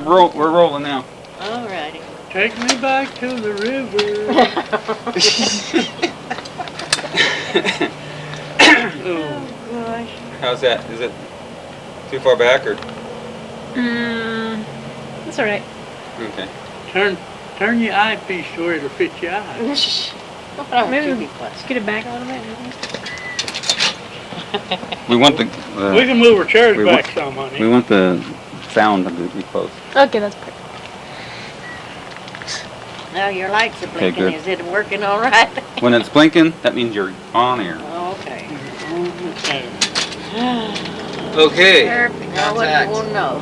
we're rolling now. All righty. Take me back to the river. Oh, gosh. How's that? Is it too far back or? That's all right. Okay. Turn your eyepiece to where it'll fit your eye. Maybe scoot it back a little bit. We want the. We can move our chairs we back want- some, honey. We want the sound to be close. Okay, that's perfect. Now your lights are blinking. good. Is it working all right? When it's blinking, that means you're on air. Okay. Okay. Okay. Perfect. Now what do you want to know?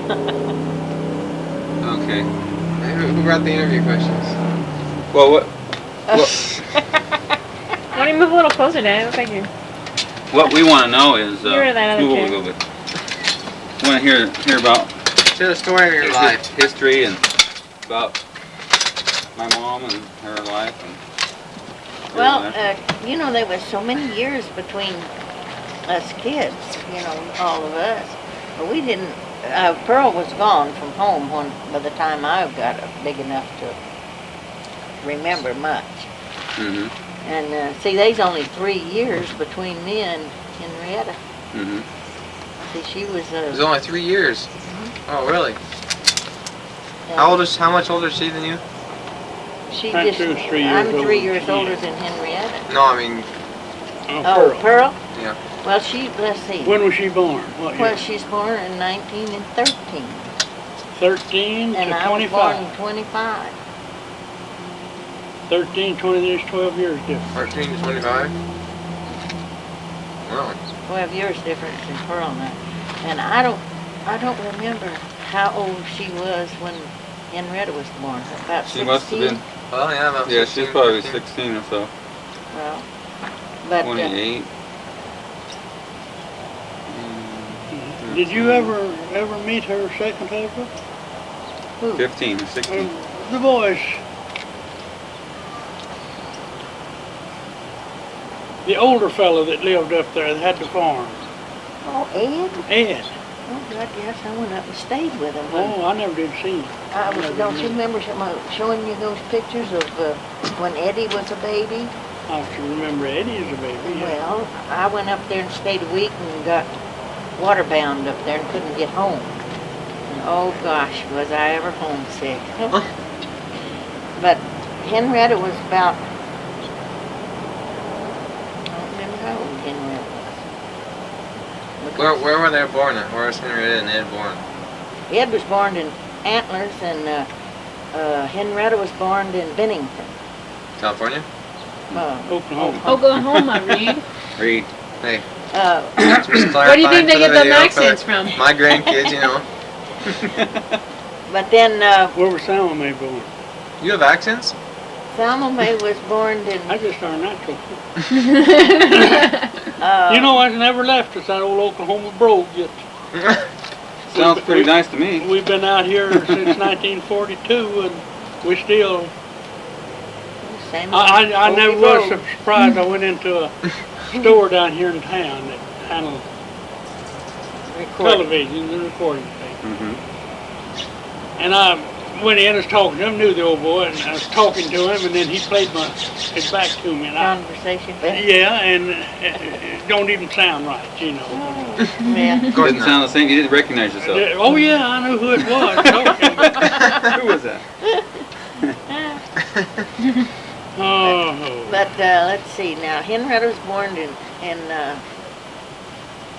Okay. Who brought the interview questions? Well, what Why don't you move a little closer, Dad? Look like you're... what we want to know is Hear that other move over a chair. little bit. We want to hear about Share the story of your life. history and about my mom and her life and. Well, you know, there was so many years between us kids, you know, all of us. But we didn't, Pearl was gone from home by the time I got big enough to remember much. Mhm. And see, there's only 3 years between me and Henrietta. Mhm. See, she was It was only 3 years. Oh, really? How much older is she than you? She I'm just, 3 years I'm older 3 than years she older is. than Henrietta. No, I mean, Oh, Pearl? Yeah. Well, let's see. When was she born? What Well, year? she's born in 1913. 13 And to I was born 25. in 25. 13, 20, there's 12 years difference. 13 to 25? Wow. 12 years difference in Pearl and I. And I don't remember how old she was when Henrietta was born. About 16? She must have been. Well, yeah, about Yeah, 16, she's probably 15. 16 or so. Well, but 28. Did you ever meet her second husband? who? 15 or 16. The boys. The older fellow that lived up there that had the farm. Oh, Ed? Ed. Oh, God, yes, I went up and stayed with him. Oh, I never did see him. Don't you remember showing you those pictures of when Eddie was a baby? I can remember Eddie as a baby. Yeah. Well, I went up there and stayed a week and got waterbound up there and couldn't get home. And oh gosh, was I ever homesick. But Henrietta was about, I don't remember how old Henrietta was. Where were they born at? Where was Henrietta and Ed born? Ed was born in Antlers and Henrietta was born in Bennington. California? Oklahoma. Oklahoma, Reed. Read. Hey. Where do you think they get them accents from? My grandkids, you know. But then Where was Salma Mae born? You have accents? Thelma Mae was born in, I just are natural. uh, You know, I never left us that old Oklahoma brogue yet. Sounds pretty nice to me. We've been out here since 1942 and we still, same I old never road. was surprised. I went into a store down here in town that handled Recording. television and recording things. Mhm. And I went in and was talking to him, knew the old boy, and I was talking to him, and then he played his back to me. And Conversation. yeah, and it don't even sound right, you know. Yeah. Of course Didn't not. sound the same. You didn't recognize yourself. Oh yeah, I knew who it was. Talking. Who was that? Oh. But let's see now. Henrietta was born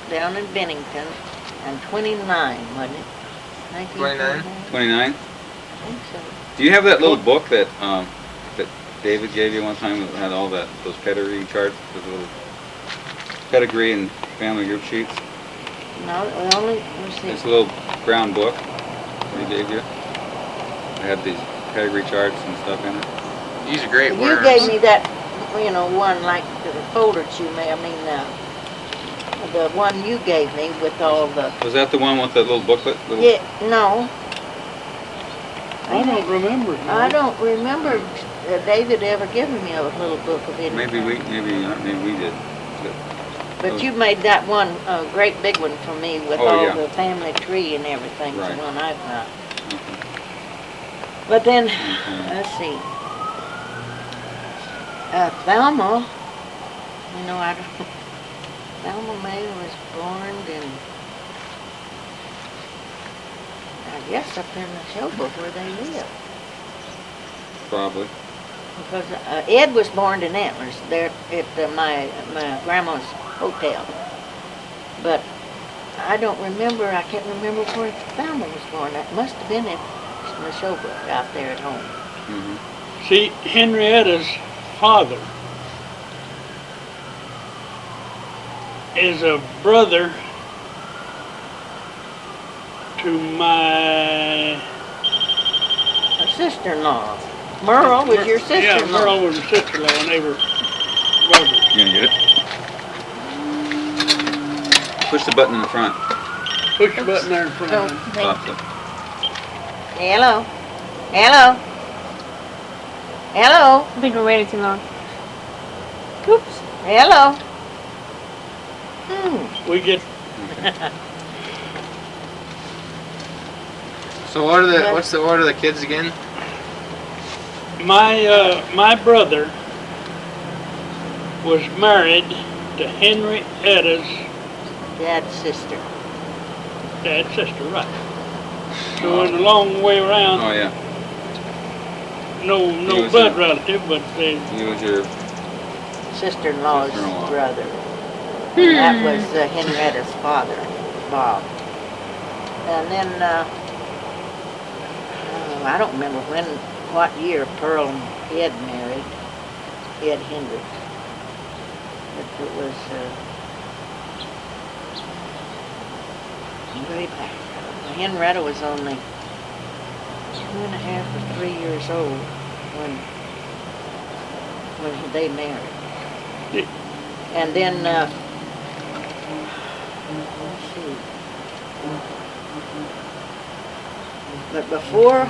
down in Bennington, and 29, wasn't it? 29? 29. I think so. Do you have that little book that that David gave you one time that had all those pedigree charts, those little pedigree and family group sheets? No, let's see. It's a little brown book that he gave you. It had these pedigree charts and stuff in it. These are great You words. gave me that, one like the folder that you made. The one you gave me with all the. Was that the one with the little booklet? Yeah, no. I don't remember. I don't remember David ever giving me a little book of it. Maybe we did. But you made that one great big one for me with Oh, all yeah. the family tree and everything. Right. The one I've got. Okay. But then, let's see. Thelma, you know, I don't, Thelma May was born in, I guess up in the Neshoba where they live. Probably. Because Ed was born in Antlers, there at my grandma's hotel. But I don't remember, I can't remember where Thelma was born. That must have been at Neshoba out there at home. Mm-hmm. See, Henrietta's father is a brother to my... Her sister-in-law. Merle was your sister-in-law. Yeah, Merle was her sister-in-law, and they were brothers. You gonna get it? Push the button in the front. Push the button there in front Oh, of him. Pops it. Hello? Hello? Hello? I think we're waiting too long. Oops. Hello? We get, So what's the order of the kids again? my brother was married to Henrietta's Dad's sister. dad's sister, right. So went a long way around. Oh yeah. No He was blood a- relative, but they, He was your. Sister-in-law's Sister-in-law. brother. That was Henrietta's father, Bob. And then, I don't remember what year Pearl and Ed married, Ed Hendricks. But it was way back. Henrietta was only 2.5 or 3 years old when they married. And then, let's see. But before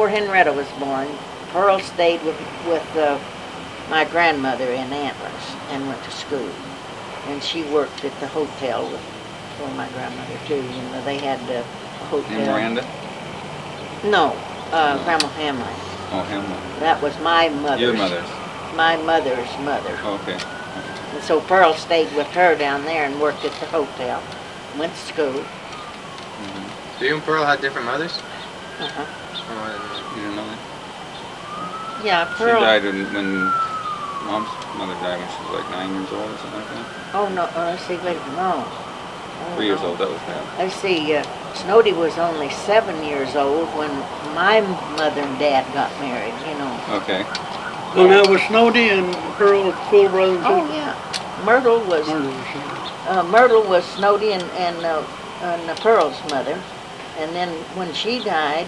Henrietta was born, Pearl stayed with my grandmother in Antlers and went to school. And she worked at the hotel for my grandmother too. You know, they had a hotel. In Miranda? No, Grandma Hamlin. Oh, Hamlin. That was my mother's. Your mother's. My mother's mother. Oh, okay. And so Pearl stayed with her down there and worked at the hotel. Went to school. Mm-hmm. So you and Pearl had different mothers? Uh-huh. Oh, I didn't know. You didn't know that? Yeah, She Pearl. died when Mom's mother died when she was like 9 years old or something like that. Oh, no, let's see, wait, no. Oh, 3 years no. old, that was bad. Let's see, Snowdy was only 7 years old when my mother and dad got married, you know. Okay. well, now was Snowdy and Pearl full brother and Oh, sister? yeah. Myrtle was, Murder was Snowdy and Pearl's mother. And then when she died,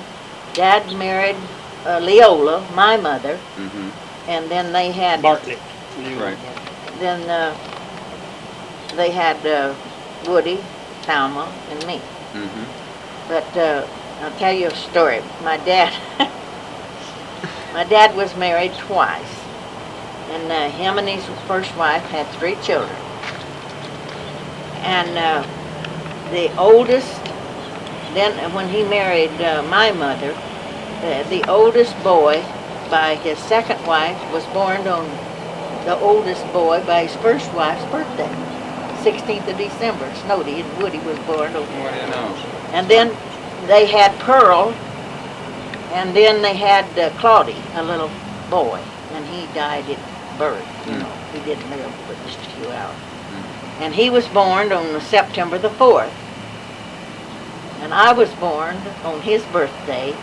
Dad married Leola, my mother, Mm-hmm. and then they had... Bartlett. Right. Then they had Woody, Thelma, and me. Mm-hmm. But I'll tell you a story. My dad was married twice. And him and his first wife had 3 children. And the oldest, then when he married my mother, the oldest boy by his second wife was born on the oldest boy by his first wife's birthday, 16th of December. Snowdy and Woody was born on. What do you know? And then they had Pearl, and then they had Claudie, a little boy, and he died at birth. You know, he didn't live but just a few hours. And he was born on September the 4th. And I was born on his birthday,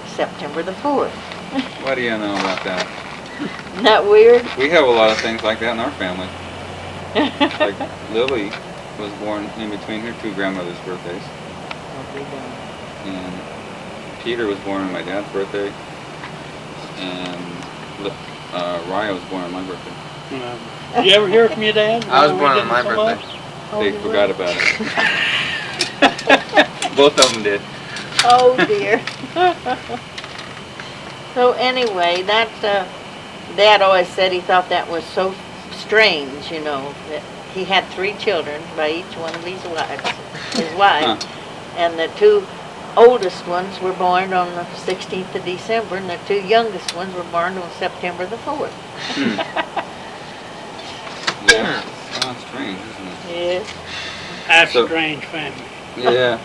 September the 4th. What do you know about that? Isn't that weird? We have a lot of things like that in our family. Like Lily was born in between her 2 grandmothers' birthdays. And Peter was born on my dad's birthday. And Raya was born on my birthday. You ever hear from your dad? I was When born we on did my so birthday. much? They forgot about it. Both of them did. Oh dear. So anyway, that Dad always said he thought that was so strange, you know, that he had 3 children by each one of his wives, Huh. and the 2 oldest ones were born on the 16th of December, and the two youngest ones were born on September the 4th. Yeah. Oh, strange, isn't it? Yes. That's So- a strange family. Yeah.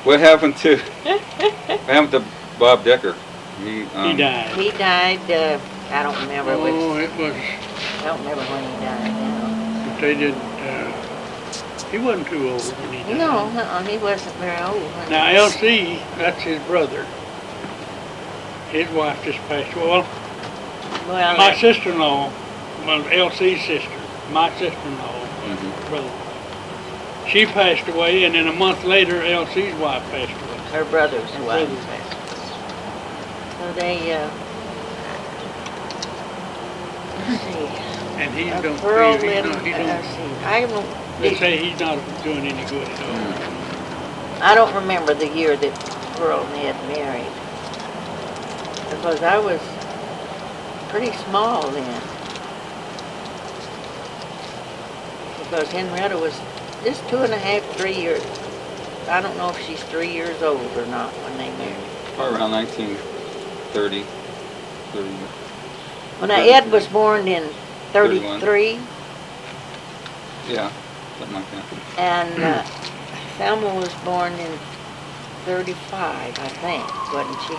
What happened to Bob Decker? He died. He died, I don't remember Oh, which, it was, I don't remember when he died now. they did, he wasn't too old when he died. No, he wasn't very old. when Now, he was- LC, that's his brother. His wife just passed away. Well, Well, my sister-in-law, well, LC's sister, my sister-in-law, Mm-hmm. brother. She passed away, and then a month later, LC's wife passed away. her brother's wife. brother's So they, let's see. And he A don't Pearl feel, lived, he let's don't, see, I don't, they say he's not doing any good at all. I don't remember the year that Pearl and Ed married. Because I was pretty small then. Because Henrietta was just 2.5, 3 years. I don't know if she's 3 years old or not when they married. Probably around 1930. 30. When Ed was born in 33, Yeah, something like that. and Thelma was born in 35, I think, wasn't she?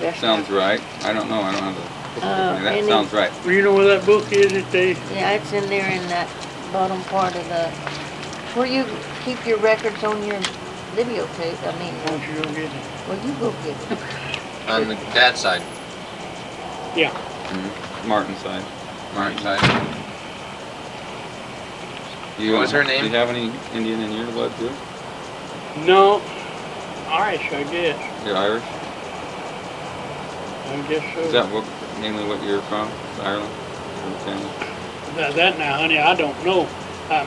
Best Sounds I- right. I don't know. I don't have the book with me. That and sounds right. Well, you know where that book is that they, Yeah, it's in there in that bottom part of the, where you keep your records on your videotape. I mean, why don't you go get it? well, you go get it. On the dad's side. Yeah. Mm-hmm. Martin's side. Martin's side. You, What was her name? Do you have any Indian in your blood too? No, Irish, I guess. You're Irish? I guess so. Is that mainly what you're from? Ireland? Your family? That now, honey, I don't know.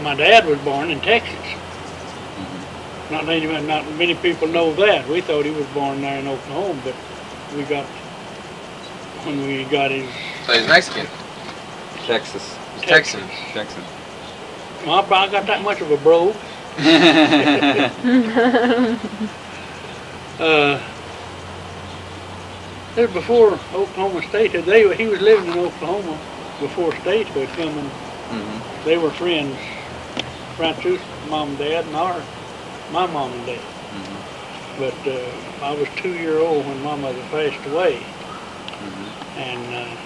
My dad was born in Texas. Mm-hmm. Not many people know that. We thought he was born there in Oklahoma, but when we got his So he's Mexican. Texas. He's Texan. Texan. Well, I got that much of a brogue. It was before Oklahoma Statehood. He was living in Oklahoma before statehood coming. Mm-hmm. They were friends, Francis, mom and dad, and my mom and dad. Mm-hmm. But I was 2 years old when my mother passed away, Mm-hmm. and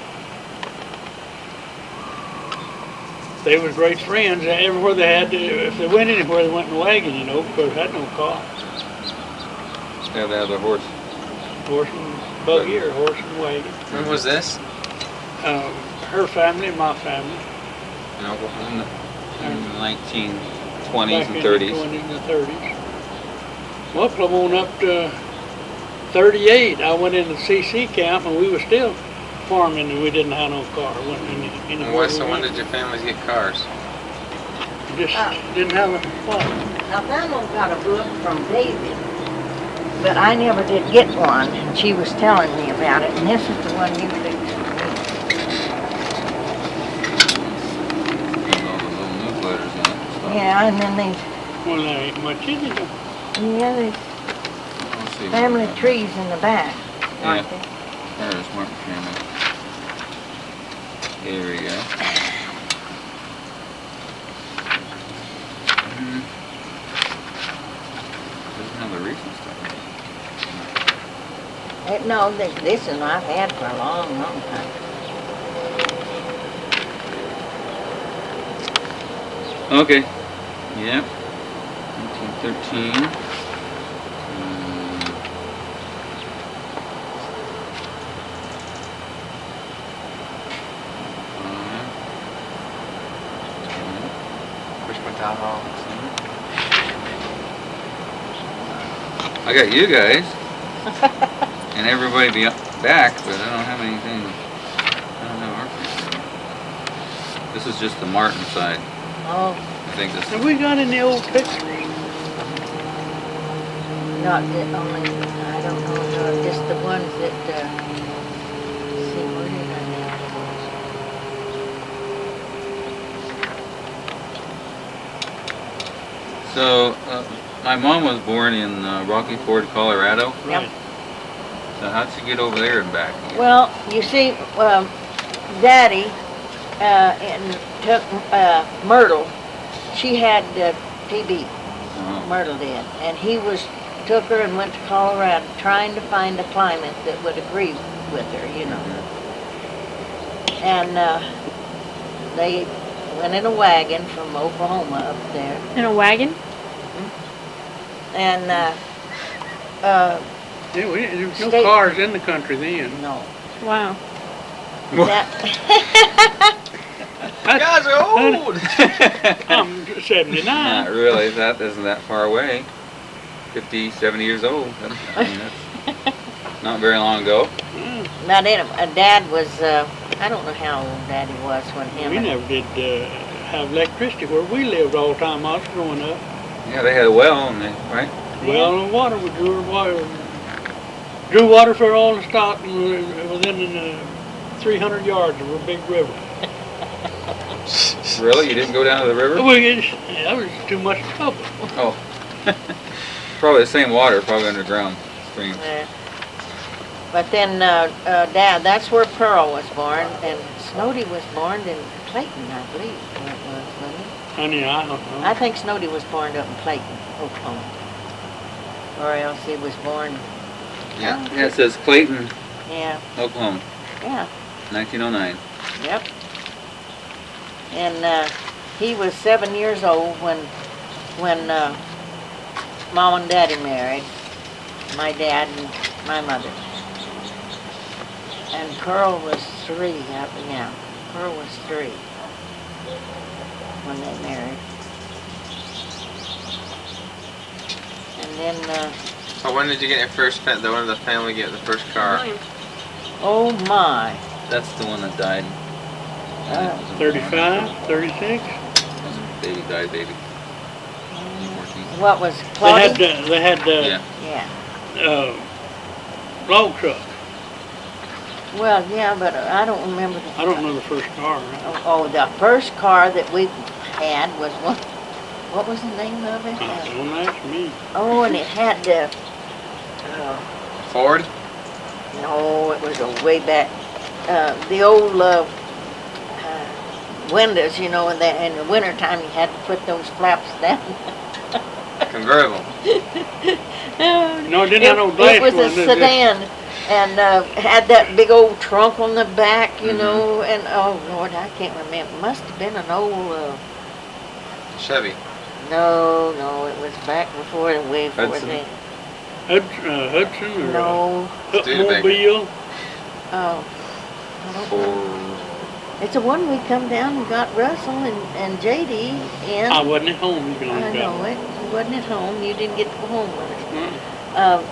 they were great friends. Everywhere they had to, if they went anywhere, they went in a wagon, you know, because they had no car. Yeah, they have a horse. Horse and buggy or horse and wagon. When was this? Her family, my family. In Oklahoma. In the 1920s Back and in 30s. the 20s and the 30s. Well, come on up to 38. I went into CC camp and we were still farming and we didn't have no car. So when did your families get cars? Just didn't have a car. Now, Thelma got a book from David, but I never did get one, and she was telling me about it, and this is the one you fixed for There's all the little newsletters in it. me. Yeah, and then these, Well, there ain't much in it. these Let's see. family trees in the back, aren't Yeah. they? There's Martin family. Here we go. Mhm. Doesn't have the recent stuff. No, this one I've had for a long, long time. Okay. Yep. 1913. Richmond Town Hall. I got you guys. And everybody back, but I don't have anything. I don't have our family. This is just the Martin side. Oh, I think this Have we got any old pictures? not the only, I don't know, no, just the ones that, let's see, where did I have? So, My mom was born in Rocky Ford, Colorado. Right. So how'd she get over there and back? Well, you see, Daddy and took Myrtle. She had TB. Oh. Myrtle did, and he took her and went to Colorado, trying to find a climate that would agree with her, you know. And they went in a wagon from Oklahoma up there. In a wagon? And Yeah, there was no State- cars in the country then. no, Wow. that, You guys are old. I'm 79. Not really. That isn't that far away. 50, 70 years old. That's not very long ago. not in it. Dad was, I don't know how old Daddy was when him. We never did have electricity where we lived all the time I was growing up. Yeah, they had a well, and right? Well, the water, we drew water for all the stock and we were within 300 yards of a big river. Really? You didn't go down to the river? That was too much trouble. Oh. Probably the same water, probably underground stream. But then, Dad, that's where Pearl was born, and Snowdy was born in Clayton, I believe. Wasn't he? Honey, I don't know. I think Snowdy was born up in Clayton, Oklahoma. Or else he was born, Yeah, it says Clayton, yeah, Oklahoma, yeah, 1909. yep. And he was 7 years old when Mom and Daddy married, my dad and my mother. And Pearl was 3, yeah, Pearl was 3 when they married. And then, So when did you get your first pet? When did the family get the first car? oh my, That's the one that died. 35, 36? Baby died, baby. 14. what was Claudia? They had Yeah. Yeah. log truck. Well, yeah, but I don't remember. I don't know the first car. Oh, the first car that we had was what was the name of it? Don't ask me. Oh, and it had the, Ford? no, it was a way back, the old windows, you know, in the wintertime you had to put those flaps down. Convertible. No, it didn't have no glass It was a one, did it? sedan, and had that big old trunk on the back, you know, and oh Lord, I can't remember. Must have been an old, Chevy. no, it was back before the way before Hudson. then. Hudson or No, Mobile? oh, I don't know. It's the one we come down and got Russell and JD in. I wasn't at home. You can I only know it. You wasn't at home. You didn't get to go home with us.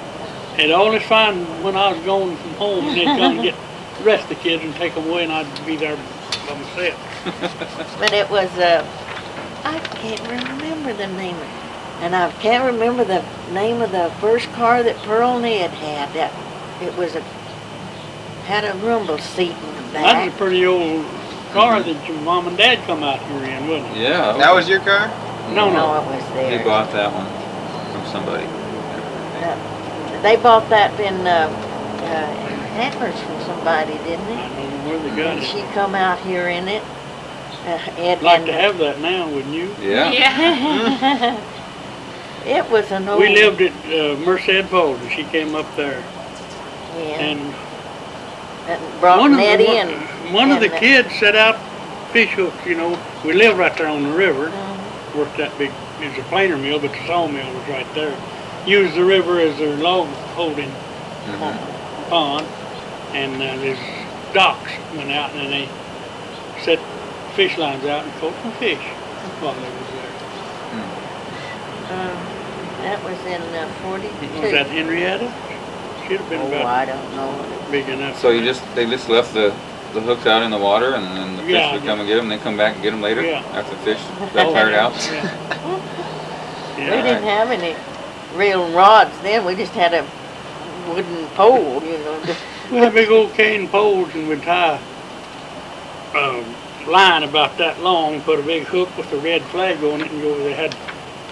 It always fine when I was going from home and they'd come and get the rest of the kids and take them away and I'd be there by myself. But it was, I can't remember the name of it. And I can't remember the name of the first car that Pearl and Ed had. It was had a rumble seat in the That back. was a pretty old car that your mom and dad come out here in, wasn't it? Yeah. That was your car? No, No, it was They theirs. bought that one from somebody. They bought that in Antlers from somebody, didn't I they? don't know where they got And it. she come out here in it. Ed I'd like and- to have that now, wouldn't you? Yeah. Yeah. It was an old. We lived at Merced Falls and she came up there. Yeah. And And brought Nettie and. one of the and, kids set out fish hooks, you know. We lived right there on the river. Mhm. Worked that big, it was a planer mill, but the sawmill was right there. Used the river as their log holding pond. And there's docks went out and they set fish lines out and caught some fish while they was there. That was in 42. Was that Henrietta? Should have been Oh, about I don't know. big enough. So they just left the hooks out in the water, and then the fish Yeah. would come and get them, and they come back and get them later Yeah. after the fish got tired out. Yeah. We Yeah. didn't have any real rods then. We just had a wooden pole, you know. We had big old cane poles and we'd tie a line about that long, put a big hook with a red flag on it and go, they had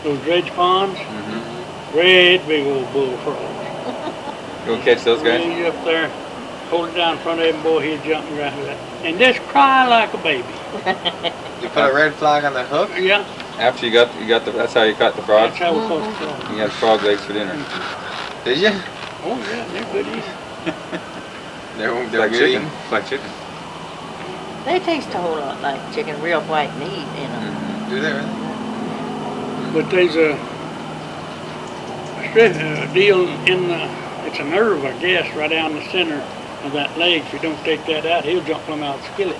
those dredge ponds. great big old bullfrogs. Go catch those guys? Way up there, hold it down in front of him, boy, he'd jump and grab it. And just cry like a baby. You put a red flag on the hook? Yeah, After you got the, that's how you caught the frogs? that's how we caught the frog. You had frog legs for dinner. Did you? Oh yeah, they're goodies. They're Like good chicken. eating. It's like chicken. They taste a whole lot like chicken, real white meat in them. Do they really? But there's a deal in the, it's a nerve, I guess, right down the center of that leg. If you don't take that out, he'll jump from out the skillet.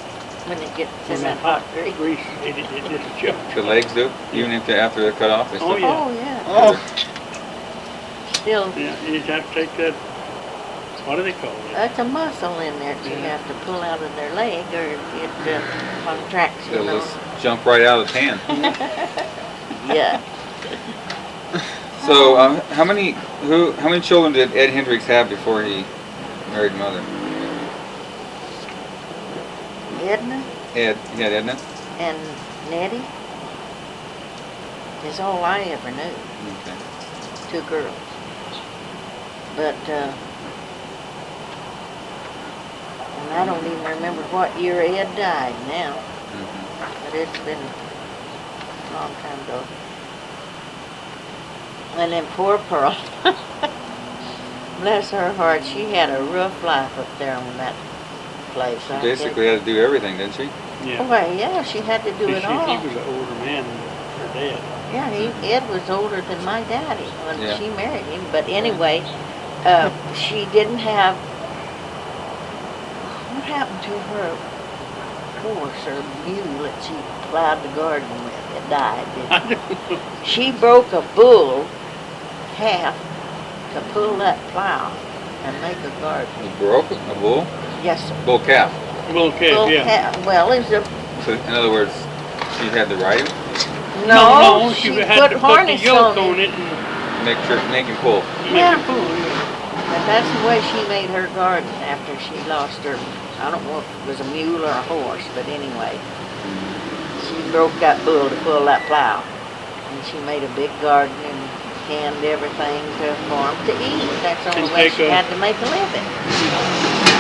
When it gets When in that that hot hot grease. grease, it just jumps. The legs do? Even if they, after they're cut off, they still... Oh, yeah. Oh, yeah. Oh, Still, Yeah, you just have to take that, what do they call it? that's a muscle in there that you Yeah. have to pull out of their leg or it contracts, you They'll know. just jump right out of the pan. Yeah. So, how many children did Ed Hendricks have before he married Mother? Edna Ed, he had Edna? and Nettie is all I ever knew. Okay. 2 girls. But, and I don't even remember what year Ed died now, Mhm. but it's been a long time ago. And then poor Pearl, bless her heart, she had a rough life up there on that place. I Basically had to do everything, didn't she? Yeah. guess. Well, yeah, she had to do He it all. was an older man than her dad. Yeah, Ed was older than my daddy when Yeah. she married him. But anyway, she didn't have. What happened to her horse or mule that she plowed the garden with? It died. She broke a bull half to pull that plow and make a garden. Was broken? A bull? Yes, sir. Bull calf. Bull calf, Bull yeah. calf. Well, it's a So, in other words, she had to ride him, no. She had put to put the harness yoke on on it. it and make him pull. make Yeah. it pull. Yeah. And that's the way she made her garden after she lost her, I don't know if it was a mule or a horse, but anyway. She broke that bull to pull that plow. And she made a big garden and canned everything for them to eat. That's the only And way take she a- had to make a living.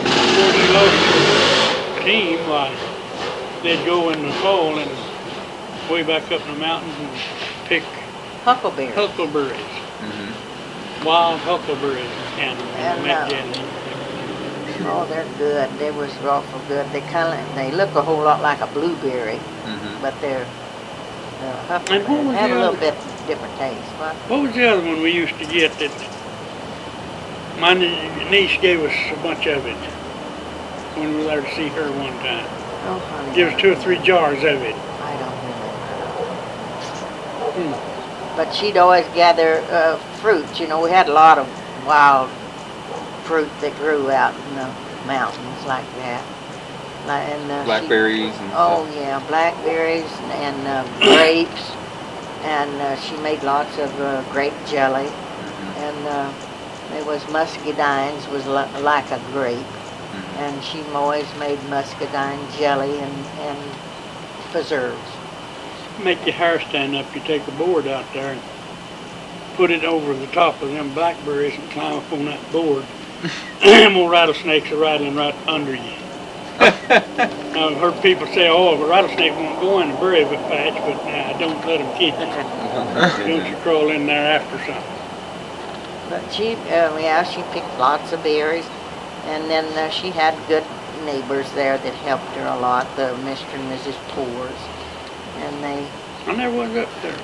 Before they lost their team, why, they'd go in the fall and way back up in the mountains and pick Huckleberry. huckleberries, Mm-hmm. wild huckleberries and And, met Jenny. Oh, they're good. They was awful good. They look a whole lot like a blueberry, Mm-hmm. but they're And what huckleberry. was They have the a little other- bit different taste. What? What was the other one we used to get that my niece gave us a bunch of it when we were there to see her one time. Oh, honey. Give us 2 or 3 jars of it. I don't remember. But she'd always gather fruit. You know, we had a lot of wild fruit that grew out in the mountains like that. Blackberries and Oh, stuff. yeah, blackberries and grapes. And she made lots of grape jelly. Mm-hmm. And there was muscadines, was like a grape. Mm-hmm. And she always made muscadine jelly and preserves. Make your hair stand up. You take a board out there and put it over the top of them blackberries and climb up on that board. And more rattlesnakes are rattling right under you. I've heard people say, oh, if a rattlesnake won't go in the berry patch, but don't let them get you. Don't you crawl in there after something. But she picked lots of berries. And then she had good neighbors there that helped her a lot, the Mr. and Mrs. Poors. And they, I never was up there.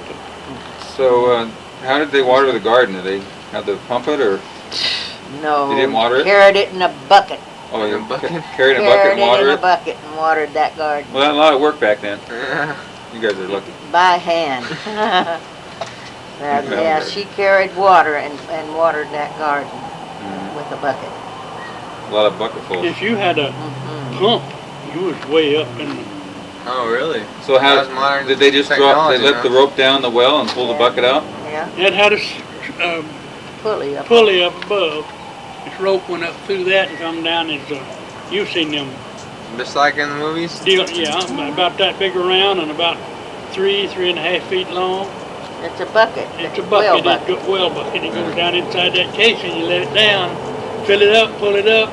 So, how did they water the garden? Did they have to pump it, or no, You didn't water it? carried it in a bucket. oh, you In a bucket? carried a bucket Carried and it in watered a it? bucket and watered that garden Well, a lot of work back then. Yeah. You guys are lucky. by hand. Yeah, she carried water and watered that garden Mhm. with a bucket. A lot of bucketfuls. If you had a Mhm. pump, you was way up in the, Oh, really? So how That was modern did they just drop? They technology, let huh? the rope down the well and pull the Yeah. bucket out? Yeah, it had a pulley up. pulley up above. This rope went up through that and come down. You've seen them Just like in the movies? deal, yeah, about that big around and about 3.5 feet long. It's a bucket. It's a well bucket, it's a well bucket. It goes down inside that case and you let it down, fill it up, pull it up,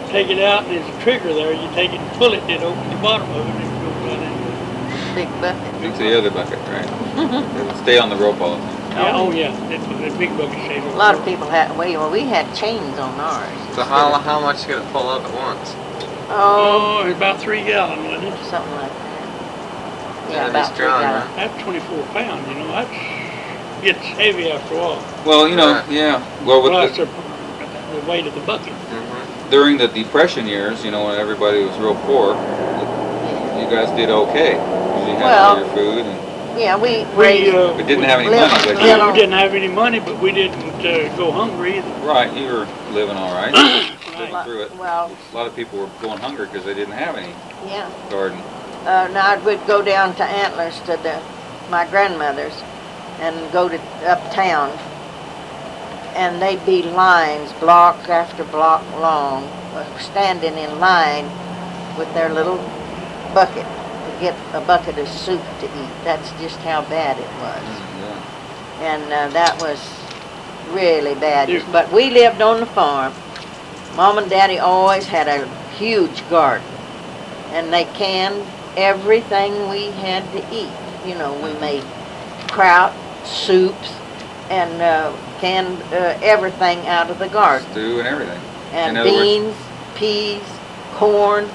take it out, and there's a trigger there. You take it and pull it, it opens the bottom of it and it goes down in. Big bucket. It's the other bucket, right? It would stay on the rope all the time. Yeah, oh yeah, that big bucket stays A lot of people had, well, we had chains on ours. So how much could it pull up at once? Oh, Oh, it's about 3 gallons, wasn't it? something like that. Yeah, Yeah, about be 3 strong, gallons. That's 24 pounds, you know, that gets heavy after a while. Well, you know, Right. yeah. Well, Plus with the weight of the bucket. during the Depression years, you know, when everybody was real poor, you guys did okay. You had all your food, and Yeah, we We, raised, but didn't have any live- money. But live you, on- we didn't have any money, but we didn't go hungry either. right, you were living all right. Living through it. well, A lot of people were going hungry because they didn't have any yeah. garden. Now I would go down to Antlers to my grandmother's and go to uptown, and they'd be lines, block after block long, standing in line with their little bucket to get a bucket of soup to eat. That's just how bad it was. Yeah. And that was really bad. Yeah. But we lived on the farm. Mom and Daddy always had a huge garden, and they canned everything we had to eat. You know, we made kraut, soups, and canned everything out of the garden. Stew and everything. And In other words- beans, peas, corn.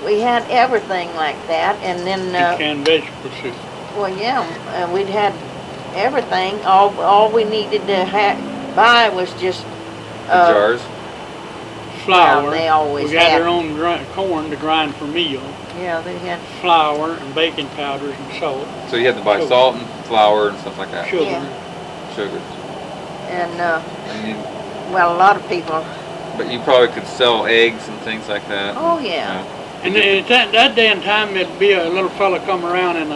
We had everything like that, and then Canned vegetable soup. well, yeah, we'd had everything. All we needed to buy was just The jars. Flour. they always we got had- our own corn to grind for meal. Yeah, they had Flour and baking powders and salt, So you had to buy Sugar. salt and flour and stuff like that. sugar. Yeah. Sugars. and And you, well, a lot of people. but you probably could sell eggs and things like that. Oh yeah, And at that day and time, there'd be a little fella come around and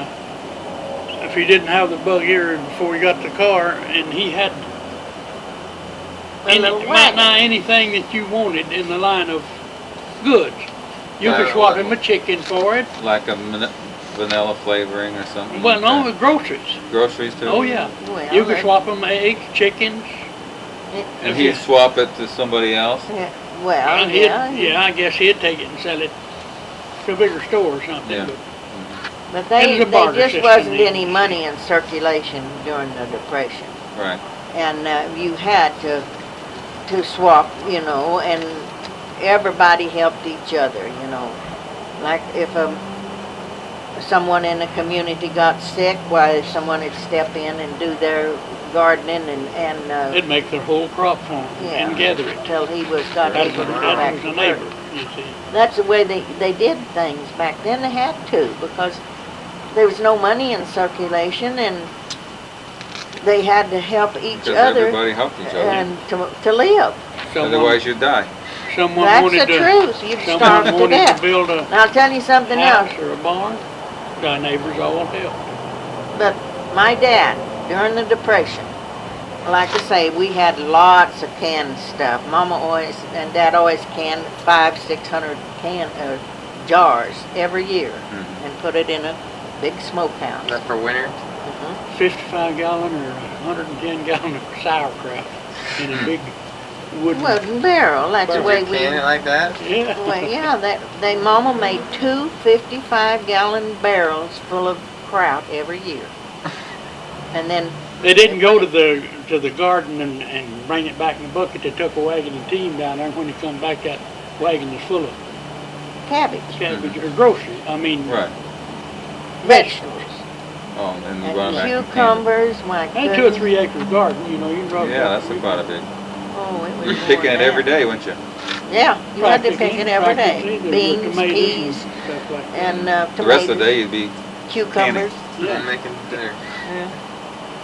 if he didn't have the bug ear before he got the car, and he had a little might wagon. not anything that you wanted in the line of goods. You could swap him a chicken for it. Like a vanilla flavoring or something. Well, like no, that. with groceries. Groceries too. Oh yeah. Well, You could they- swap them eggs, chickens. And he'd swap it to somebody else. Yeah, well, And yeah, I guess he'd take it and sell it to a bigger store or something. Yeah. But but It was a they barter just system wasn't then. any money in circulation during the Depression, Right. and you had to swap, you know, and everybody helped each other, you know. Like if someone in the community got sick, why someone would step in and do their gardening and it'd make their whole crop for him yeah, and gather it. till he got That able was, to go that back was to a work. neighbor, you see. That's the way they did things back then. They had to, because there was no money in circulation, and they had to help each Because other everybody helped each other. and to live. Otherwise you'd die. Someone That's wanted the to, truth. You'd someone starve to wanted death. to build a And I'll tell you something else. house or a barn, the neighbors all helped. But my dad, during the Depression, like I say, we had lots of canned stuff. Mama always and Dad always canned 500-600 jars every year and put it in a big smokehouse. Is that for winter? 55 gallon or 110 gallon of sauerkraut in a big wooden. Wooden barrel. That's the But way You we. can it like that? Yeah. Well, yeah, Mama made 2 55-gallon barrels full of kraut every year, and then They didn't go to the garden and bring it back in the bucket. They took a wagon and team down there. And when they come back, that wagon is full of cabbage, cabbage or groceries. I mean, Right. vegetables, Oh, and then you run and back and cucumbers. My and 2 or goodness. 3 acre garden, you know, you can drop. Yeah, that's quite a big. Oh, it was You're more picking than it every that. day, wouldn't you? Yeah, you had to pick Practically- it every practically, day. the Beans, tomatoes peas, stuff like that. and The rest of the tomatoes, day you'd be cucumbers. Yeah. Making dinner. Yeah.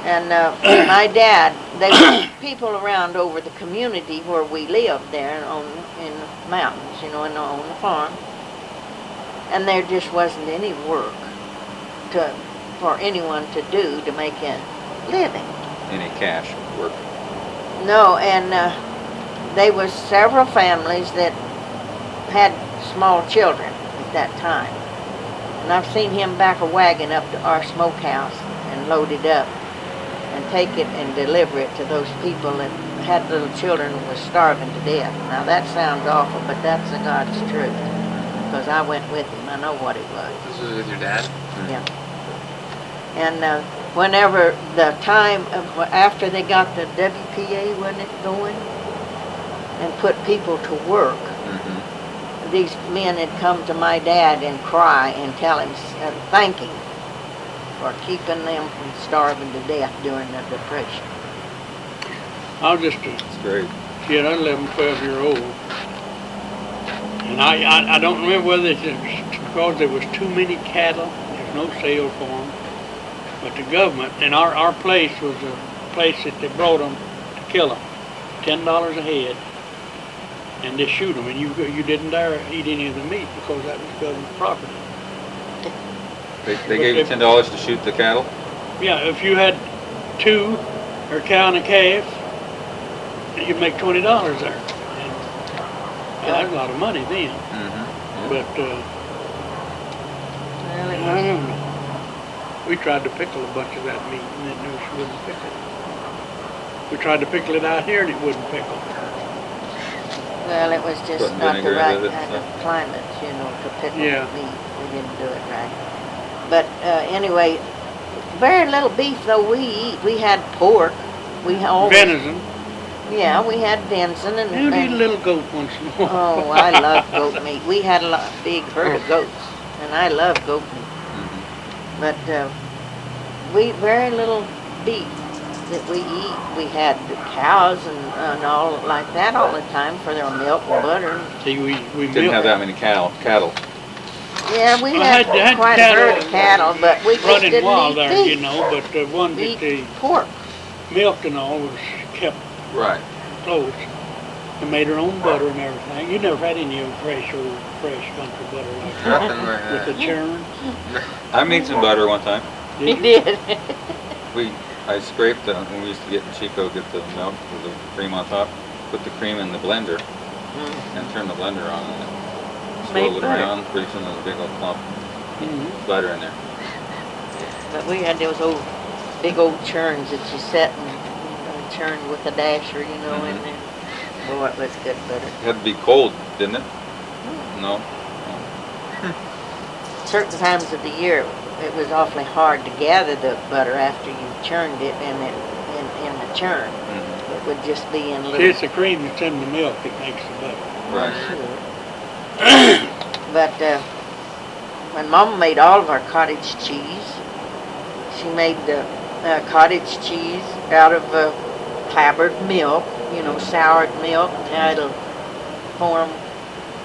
And my dad, they were people around over the community where we lived there in the mountains, you know, on the farm. And there just wasn't any work for anyone to do to make a living. any cash work. No, and there was several families that had small children at that time. And I've seen him back a wagon up to our smokehouse and load it up. and take it and deliver it to those people that had little children and was starving to death. Now that sounds awful, but that's the God's truth. Because I went with him. I know what it was. This was with your dad? Yeah. And whenever the time after they got the WPA, wasn't it, going, and put people to work, these men had come to my dad and cry and tell him, thank him for keeping them from starving to death during the Depression. I was just It's great. kid, 11, 12-year-old. And I don't remember whether it's because there was too many cattle, there's no sale for them. But the government, and our place was a place that they brought them to kill them. $10 a head, and just shoot them. And you didn't dare eat any of the meat because that was government property. They gave you $10 to shoot the cattle? Yeah, if you had two, or a cow and a calf, you'd make $20 there. And that was a lot of money then. But I don't know. We tried to pickle a bunch of that meat and it wouldn't pickle. We tried to pickle it out here and it wouldn't pickle. Well, it was just Putting not the vinegar right in it, kind of climate, to pickle Yeah. meat. We didn't do it right. But anyway, very little beef though we eat. We had pork. We always, Venison. Yeah, we had venison and. You'd eat a little goat once in a while. Oh, I love goat meat. We had a big herd of goats, and I love goat meat. But we very little beef that we eat. We had cows and all like that all the time for their milk and butter. See, we Didn't have that many cattle. Yeah, we Well, had had quite a herd of cattle, but we just running didn't wild eat there, beef. you know, but the one We that the eat pork. milk and all was kept Right. close. And made her own butter and everything. You never had any old fresh country butter like that. Nothing like With the that. churn. I made some butter one time. He did. I scraped when we used to get in Chico, get the milk with the cream on top, put the cream in the blender, and turn the blender on, and Made swirl it butter. around. Pretty soon there's a big old clump of butter in there. But we had those big old churns that you set and churn with a dasher, in there. Boy, it was good butter. It had to be cold, didn't it? No. Certain times of the year, it was awfully hard to gather the butter after you churned it in the churn. It would just be in See, little. it's the cream that's in the milk that makes the butter. Right. But when Mama made all of our cottage cheese, she made the cottage cheese out of clabbered milk, soured milk. Now it'll form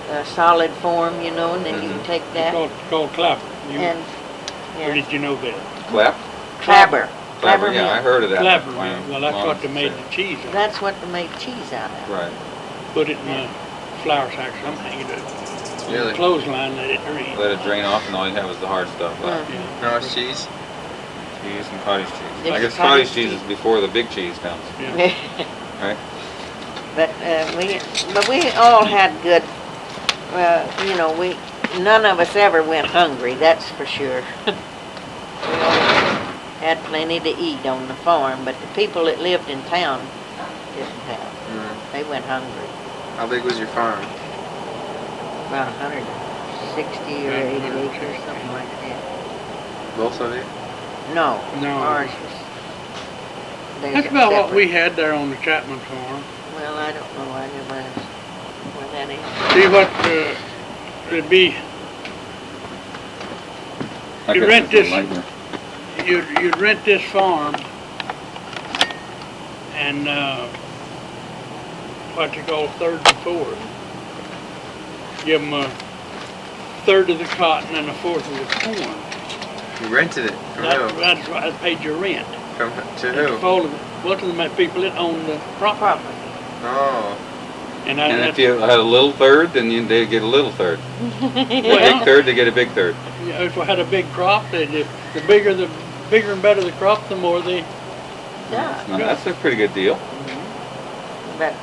a solid form, and then you can take that It's called clapper. and Where did you know that? Clap? clabber. Clapper, yeah, I milk. heard of that. Clapper. Wow. Well, that's Long what they made since. the cheese on. That's what they made cheese out of. Right. Put it in a flour sack, some hanging it. Really? Clothesline, let it drain. Let it drain off, and all you have is the hard stuff left. Yeah. No, it's cheese. Cheese and cottage cheese. This I is guess cottage cottage cheese is before the big cheese comes, Yeah. right? But we all had good. None of us ever went hungry. That's for sure. We always had plenty to eat on the farm, but the people that lived in town didn't have. They went hungry. How big was your farm? About 160 or 80 acres, something like that. Both of you? No, No. ours was. There's That's a about what separate- we had there on the Chapman farm. Well, I don't know. I never asked where that is. See what it'd be. I You guess rent it's this- enlightening. You'd rent this farm and what you call third and fourth. Give them a third of the cotton and a fourth of the corn. You rented it from who? That's what I paid your rent. To It's who? all of most of the people that own the property. Property. Oh. And And that's, if you had a little third, then they'd get a little third. A big third, they get a big third. if we had a big crop, the bigger and better the crop, the more they. Yeah. Now, that's a pretty good deal. But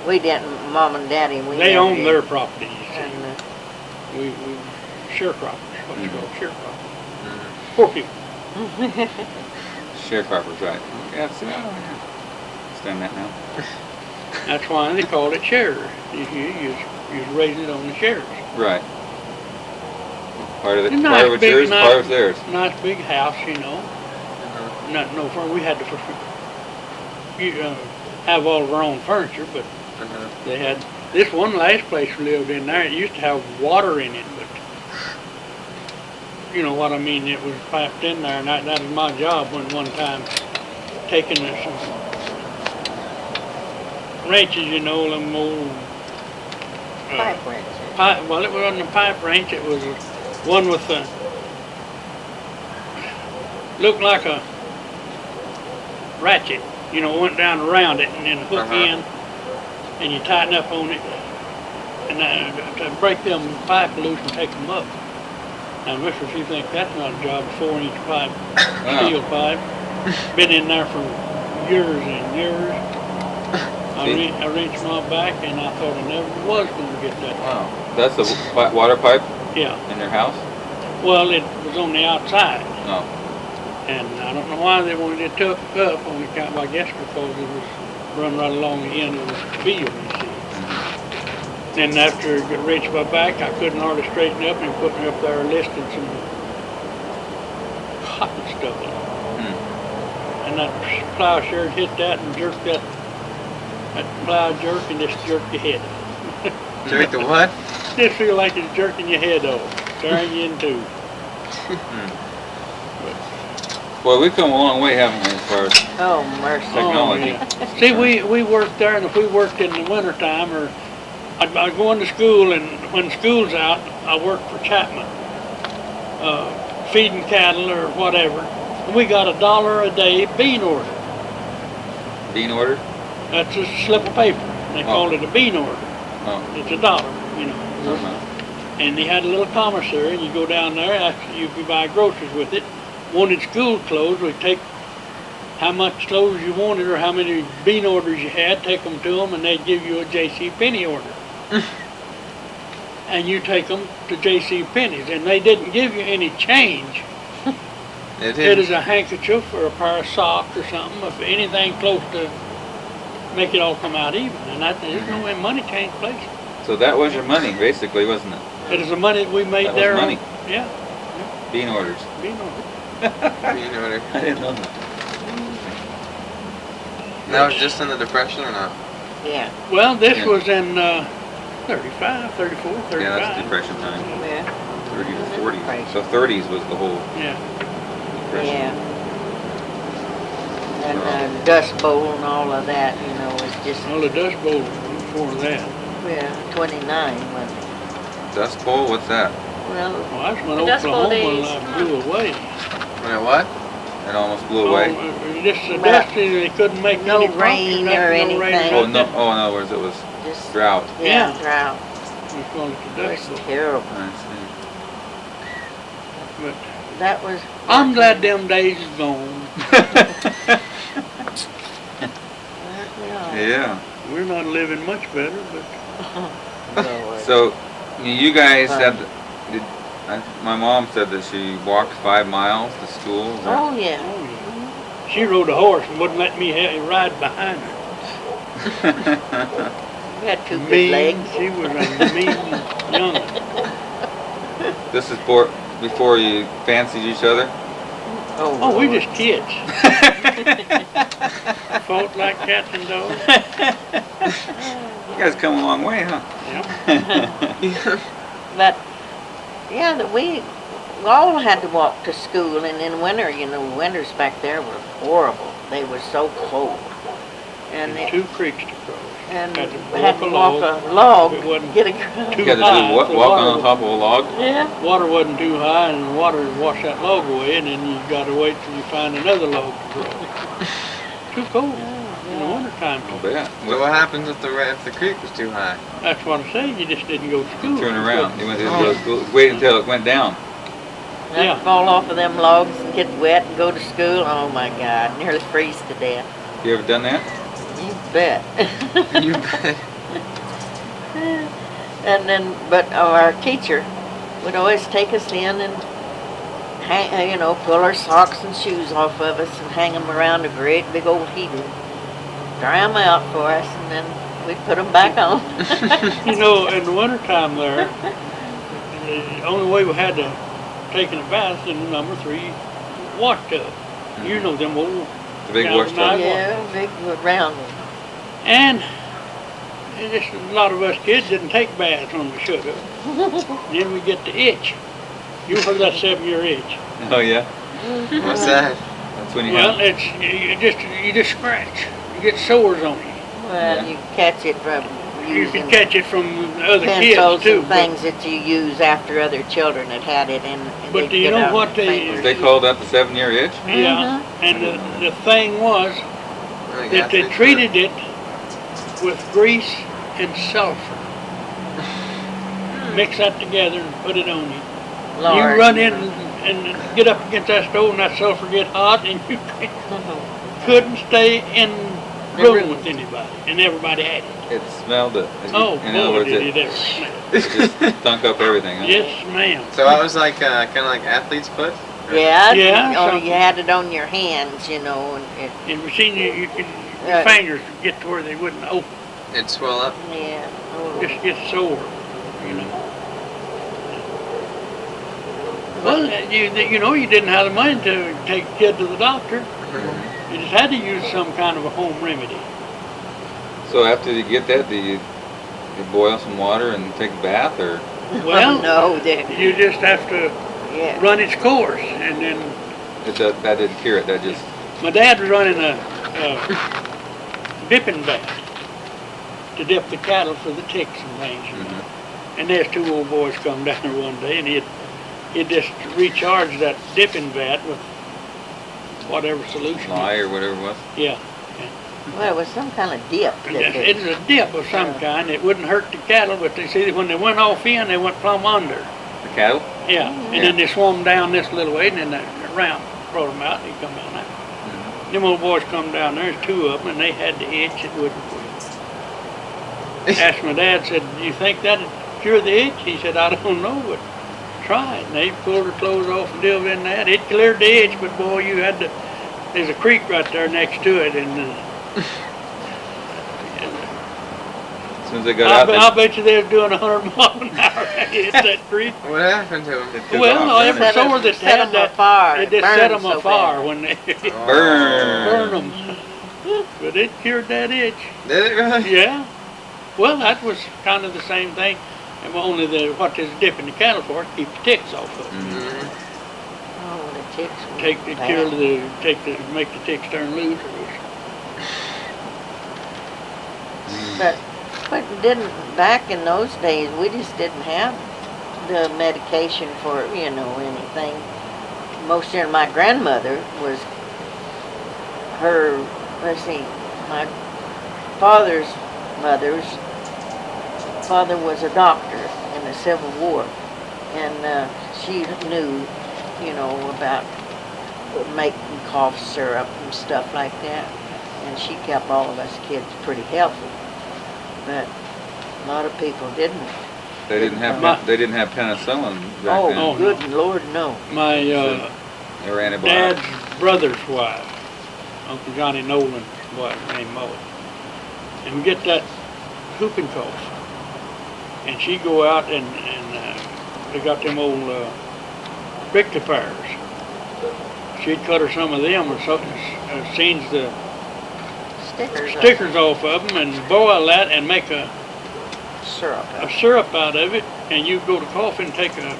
we didn't. Mom and Daddy. We They never own did. their property. You see. And, We sharecroppers, what you call sharecroppers. Poor people. Sharecroppers, right? Yeah, see, I understand that now. That's why they called it shares. You was raising it on the shares. Right. Part of It's it, nice, part of it's big, yours, nice- part of it's theirs. Nice big house, you know. Uh-huh. Not no furniture. We had to have all of our own furniture, but Uh-huh. they had this one last place we lived in there. It used to have water in it, but you know what I mean. It was piped in there, and that was my job one time taking some wrenches, you know, them old Pipe wrench. Well, it wasn't a pipe wrench. It was one with a looked like a ratchet. You know, went down around it and then hook in, and you tighten up on it, and to break them pipe loose and take them up. Now, Mister, if you think that's not a job, a 4-inch pipe, steel pipe, been in there for years and years. I wrenched my back, and I thought I never was going to get that. Wow. That's the water pipe Yeah. in your house? Well, it was on the outside. No. And I don't know why they wanted it took up on the account, I guess because it was run right along the end of the field, you see. Then after it wrenched my back, I couldn't hardly straighten up and put me up there listing some cotton stuff on it. And that plowshare hit that and jerked that plow jerk and just jerked your head off. Jerk the what? Just feel like it's jerking your head off, tearing you in two. Well, we've come a long way, haven't we, as far as Oh, mercy. technology? See, we worked there, and if we worked in the wintertime, or I'd go into school, and when school's out, I worked for Chapman, feeding cattle or whatever. And we got $1 a day bean order. Bean order? That's a slip of paper. They called it a bean order. Oh. It's $1, you know. Uh-huh. And they had a little commissary, and you go down there, after you could buy groceries with it. Wanted school clothes, we'd take how much clothes you wanted or how many bean orders you had, take them to them, and they'd give you a J.C. Penney order. And you take them to J.C. Penney's, and they didn't give you any change. It is a handkerchief or a pair of socks or something, if anything close to make it all come out even. And there's no way money changed place. So that was your money, basically, wasn't it? It is the money that we made That was there. money. Yeah, Bean orders. bean order. Bean order. I didn't know that. And that was just in the Depression or not? Yeah. Well, this Yeah. was in 35, 34, 35. Yeah, that's Depression time. Yeah. 30 to 40. Depression. So 30s was the whole Yeah. Depression. Yeah. And Dust Bowl and all of that, you know, was just, Well, the Dust Bowl was before that. 29, wasn't it? Dust Bowl, what's that? Well, Well, that's when The Dust Bowl Oklahoma days. blew away. When it what? It almost blew away. Just the Well, dusty, they couldn't make no any crops rain nothing, or no rain anything. Oh, no, nothing. oh, in other words, it was just, drought. yeah, Yeah. drought. We called it the It Dust was Bowl. terrible. I see. But That was. I'm glad them days is gone. Yeah. Yeah. We're not living much better, but Lord. So, you guys had, my mom said that she walked 5 miles to school. Is that- Oh, yeah. oh, yeah. She rode a horse and wouldn't let me ride behind her. We had two good Mean, legs. she was a mean young. This is before you fancied each other? Oh, we Lord. just kids. Fought like cats and dogs. You guys come a long way, huh? Yep. But, yeah, we all had to walk to school, and in winter, you know, winters back there were horrible. They were so cold. And And 2 creeks to cross. and Had had to to walk walk a a log, It wasn't get a, You too got to high. do what? The Walk water on top of a log? yeah, Water wasn't too high, and the water would wash that log away, and then you got to wait till you find another log to cross. Too cold in the wintertime. I'll bet. So what happens if the creek was too high? That's what I'm saying. You just didn't go to school. Turn around. You went to school. Wait until it went down. I'd Yeah. fall off of them logs and get wet and go to school. Oh my God, nearly freeze to death. You ever done that? You bet. You bet. And then, but our teacher would always take us in and hang, pull our socks and shoes off of us and hang them around a great big old heater. Dry them out for us, and then we'd put them back on. In the wintertime there, the only way we had to take a bath in the number 3 wash tub. You know them old. The big wash tub. Yeah, big round one. And just a lot of us kids didn't take baths when we should have. Then we get the itch. You heard that 7-year itch. Oh yeah. What's that? That's when you Well, have. it's you just scratch. You get sores on you. Well, Yeah. you catch it from You using can catch it from other pencils kids too. and things that you use after other children had had it, and But they'd do you get know out what their they- fingers. They called that the 7-year itch. Yeah, and the thing was Like that they athlete's treated it with grease and sulfur. Mix that together and put it on you. Lord. You run in and get up against that stove and that sulfur get hot and you couldn't stay in The room room. with anybody, and everybody had it. It smelled it. Oh, In other boy, words, did it it ever smell. just stunk up everything. Huh? Yes, ma'am. So that was like kind of like athlete's foot. Yeah, Yeah, only something. you had it on your hands, and And we seen you can your Right. fingers get to where they wouldn't open. It'd swell up. yeah. Oh. Just get sore, Well, you didn't have the money to take a kid to the doctor. You just had to use some kind of a home remedy. So after you get that, do you boil some water and take a bath, or Well, no, you just have to yeah. run its course, and then that didn't cure it? That just my dad was running a dipping vat to dip the cattle for the ticks and things. Mhm. And there's 2 old boys come down there one day, and he'd just recharge that dipping vat with whatever solution. lye or whatever it was. Yeah. Well, it was some kind of dip. It was a dip of some kind. It wouldn't hurt the cattle, but they see when they went off in, they went plumb under. The cattle. Yeah. And then they swam down this little way, and then the round brought them out, and they come down there. Them old boys come down there, there's 2 of them, and they had the itch. It wouldn't quit. Asked my dad, said, "Do you think that'd cure the itch?" He said, "I don't know, but try it." And they pulled their clothes off and dove in that. It cleared the itch, but boy, you had to. There's a creek right there next to it, and As soon as they got out, I bet you they was doing 100 miles an hour at that creek. What happened to him? they took Well, off every running. sore that Set had 'em that, afire. it just Burned set them so afire bad. when they Burn. burn them. But it cured that itch. Did it really? Yeah. Well, that was kind of the same thing, and only what is dipping the cattle for, keep the ticks off of them. Mm-hmm. Oh, the ticks were Make the ticks turn loose. But back in those days, we just didn't have the medication for, anything. Most of my grandmother was my father's mother's father was a doctor in the Civil War, and she knew, about making cough syrup and stuff like that, and she kept all of us kids pretty healthy. But a lot of people didn't. They didn't have penicillin back Oh, then. no. good Lord, no. My They were antibiotics. dad's brother's wife, Uncle Johnny Nolan's wife, named Molly, and we get that whooping cough, and she go out and they got them old rectifiers. She'd cut her some of them or something, change the stickers off of them and boil that and make a Syrup. syrup out of it, and you go to coffee and take a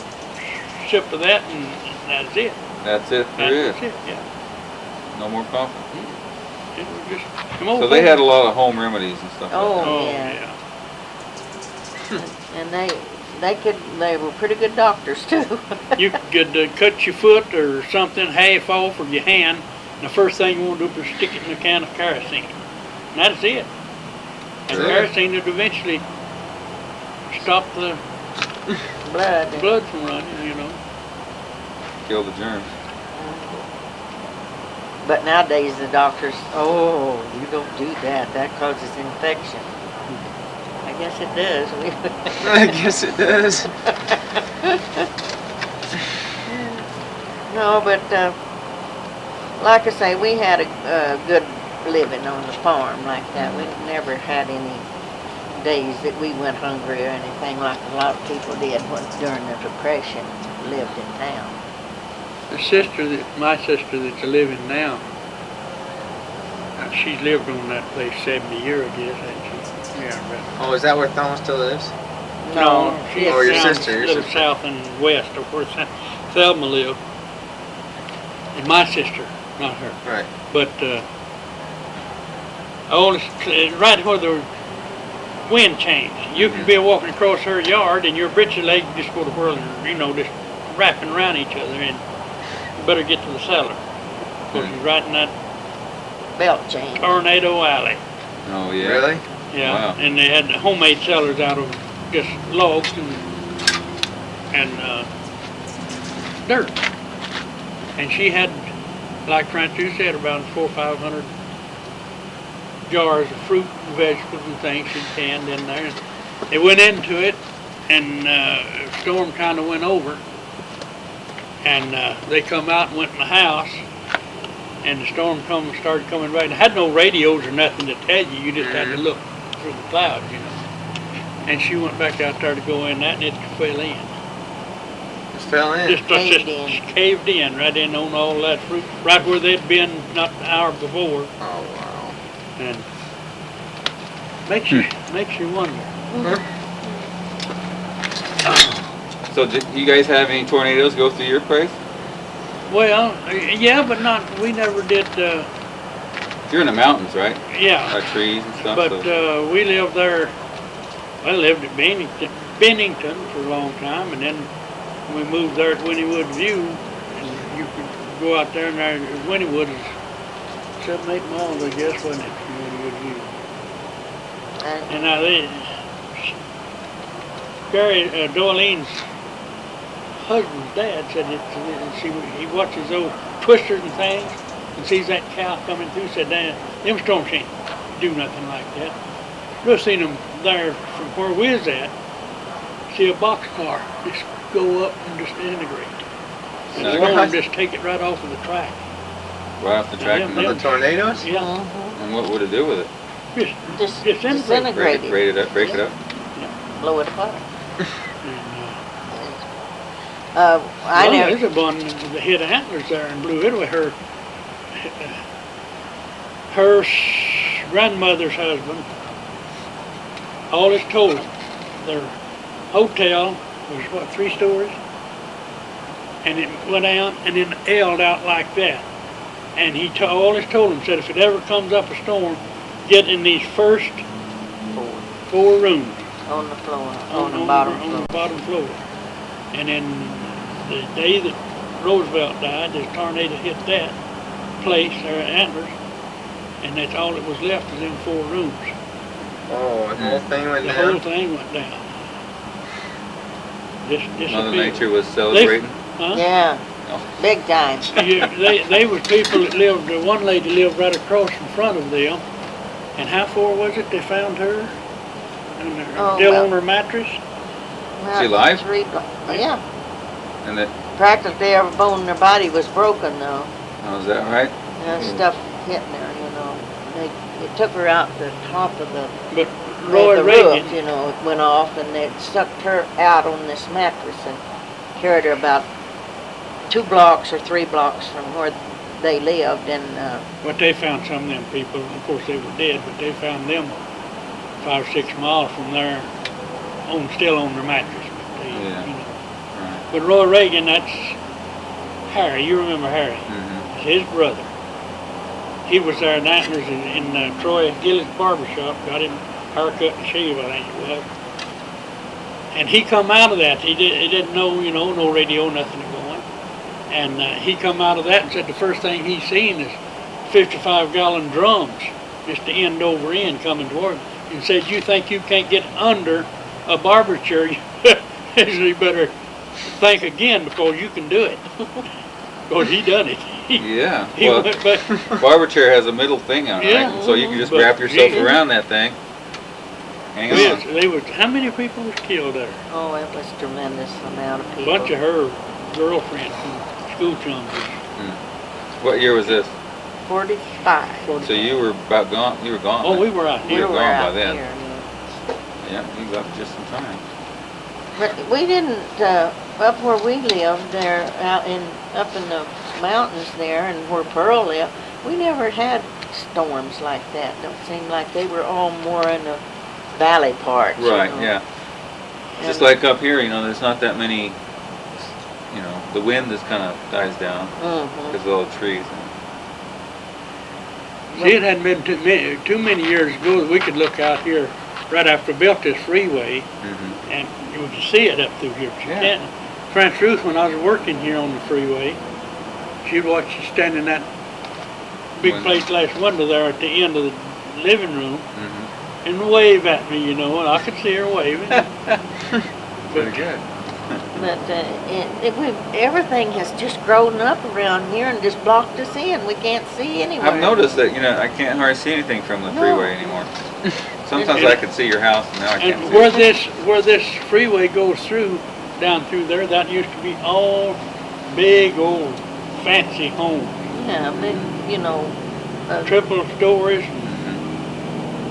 sip of that, and that's it. That's it. There is. That's it, yeah. No more coffee. It was just, come on, So they had a lot of home remedies and stuff. Oh, Like Oh, yeah. yeah. And they were pretty good doctors too. You could cut your foot or something half off or your hand, and the first thing you want to do is stick it in a can of kerosene. And that's it. And Really? kerosene would eventually stop the Blood. blood from running, that. Kill the germs. But nowadays the doctors, you don't do that. That causes infection. I guess it does. I guess it does. No, but like I say, we had a good living on the farm like that. We never had any days that we went hungry or anything like a lot of people did during the Depression lived in town. My sister that's living now, she's lived on that place 70 years, I guess, hasn't she? Yeah, but Oh, is that where Thelma still lives? No, she's Oh, your down sister, a your little sister. south and west of where Thelma lived. And my sister, not her. Right. But right where the wind changed, you could be walking across her yard and your britches leg just go to whirling, just wrapping around each other, and you better get to the cellar because she's right in that belt chain. tornado alley. Oh, yeah. Really? Yeah, Wow. and they had homemade cellars out of just logs and dirt. And she had, like Francis said, about 400 or 500 jars of fruit and vegetables and things she'd canned in there. And they went into it, and a storm kind of went over. And they come out and went in the house, and the storm started coming right. They had no radios or nothing to tell you. You just had to look through the clouds, And she went back out there to go in that, and it fell in. Just fell in. Just caved in right in on all that fruit, right where they'd been not an hour before. Oh, wow. And makes you wonder. So did you guys have any tornadoes go through your place? Well, yeah, but we never did, You're in the mountains, right? yeah. By trees and stuff. But so. we lived there, I lived at Bennington for a long time, and then we moved there at Wynnewood View, and you could go out there, and there, Wynnewood is 7-8 miles, I guess, wasn't it, from Wynnewood View? And now Gary Doyle's husband's dad said he watches those twisters and things and sees that cow coming through, said, "Damn, them storms can't do nothing like that." We've seen them there from where we was at, see a boxcar just go up and disintegrate. And the storm just take it right off of the track. Right off the track. And The tornadoes? Yeah. And what would it do with it? Just Disintegrate. disintegrate Break it up. Break it up. blow it apart. And, I well, never. there's a one that hit antlers there and blew it away. Her grandmother's husband, all is told, their hotel was 3 stories, and it went down and then L'd out like that. And all is told him, said if it ever comes up a storm, get in these first 4 rooms. On the floor, on the bottom on floor. the bottom floor. And then the day that Roosevelt died, this tornado hit that place, their antlers, and that's all that was left of them 4 rooms. Oh, the whole thing went The down? whole thing went down. Mother Nature was celebrating. Huh? Yeah, Oh. big time. They was people that lived, one lady lived right across in front of them, and how far was it they found her? And still on her mattress? Well, She alive? 3 blocks. Yeah, And that, practically every bone in her body was broken though. oh, is that right? Stuff hitting her, It took her out the top of the But Roy the Reagan, roof, it went off, and it sucked her out on this mattress and carried her about 2 blocks or 3 blocks from where they lived. And but they found some of them people, of course they were dead, but they found them 5 or 6 miles from there, still on their mattress. But Yeah. Right. But Roy Reagan, that's Harry. You remember Harry? Mm-hmm. It's his brother. He was there in Antlers in Troy Gillis barbershop, got him haircut and shave, I think it was. And he come out of that. He didn't know, no radio, nothing going. And he come out of that and said the first thing he seen is 55-gallon drums, just the end over end coming toward him. And said, "You think you can't get under a barber chair? You better think again because you can do it." Because he done it. Yeah. He Well, went back. barber chair has a middle thing on it, Yeah. right? So you can just But wrap yourself he- around that thing. Hang Yes, on. how many people was killed there? oh, it was a tremendous amount of A people. bunch of her girlfriends from school chums. What year was this? 45. So you were about gone. You were gone. Oh, we were out You here. were gone by out then. here, yeah. Yeah, you left just in time. But we didn't, up where we lived there, up in the mountains there and where Pearl lived, we never had storms like that. Don't seem like they were all more in the valley parts. Right. You know. Yeah. Just And- like up here, there's not that many. The wind just kind of dies down Mhm. because of all the trees. See, it hadn't been too many years ago that we could look out here right after we built this freeway, Mm-hmm. and you could see it up through here. But you Yeah. can't. France Ruth, when I was working here on the freeway, she'd watch you stand in that big Window. plate glass window there at the end of the living room Mm-hmm. and wave at me, and I could see her waving. Pretty good. But everything has just grown up around here and just blocked us in. We can't see anywhere. I've noticed that I can't hardly see anything from the No. freeway anymore. Sometimes I can see your house, and now I can't And see. where this freeway goes through, down through there, that used to be all big old fancy homes, Yeah, big, triple stories.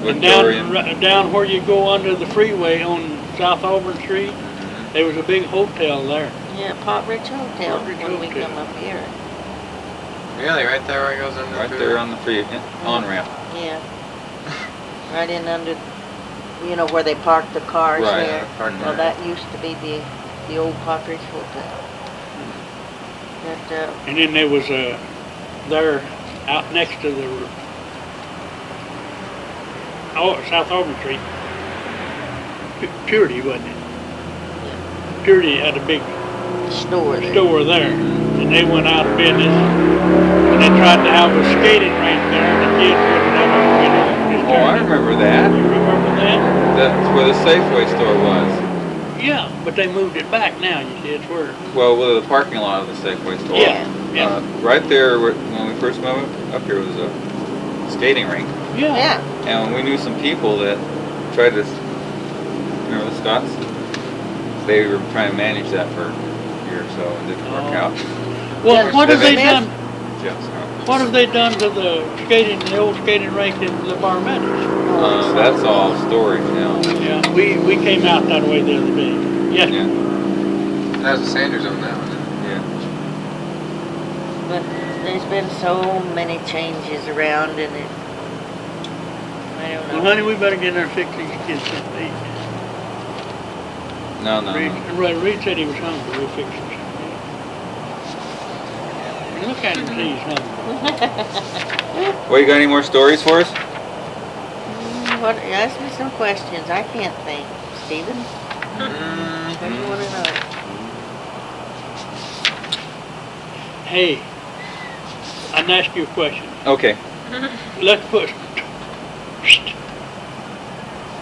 And Victorian. down where you go under the freeway on South Auburn Street, Mhm. there was a big hotel there. yeah, Pot Ridge Hotel Pot Ridge when we Hotel. come up here. Really, right there where it goes under Right the there on the free on-ramp. Yeah. Right in under, where they park the cars Right, there. parking Well, lot. that used to be the old Pot Ridge Hotel. But, And then there was there out next to the South Auburn Street, Purity, wasn't it? Purity had a big store there. store there, and they went out of business. And they tried to have a skating rink there, and the kids wouldn't let them. Oh, I remember that. You remember that? That's where the Safeway store was. Yeah, but they moved it back now. You see, it's where. Well, with the parking lot of the Safeway store. Yeah, yeah. Right there, when we first moved up here, was a skating rink. Yeah. Yeah. And we knew some people that tried to, remember the Scotts? They were trying to manage that for a year or so and didn't work Oh. out. Well, what have they Smith? done? Just, What have they done to the old skating rink in the Bar Meadows? that's all storage now. Yeah, we came out that way the other day. Yeah. Yeah, That was the Sanders on that one. yeah. But there's been so many changes around and I don't Well, know. honey, we better get in there and fix these kids something to eat. No, no, Reed, no. Reed said he was hungry. We'll fix him something. And look at him, see he's hungry. Well, you got any more stories for us? Ask me some questions. I can't think. Stephen, what do you want to know? Hey, I can ask you a question. Okay. Let's put.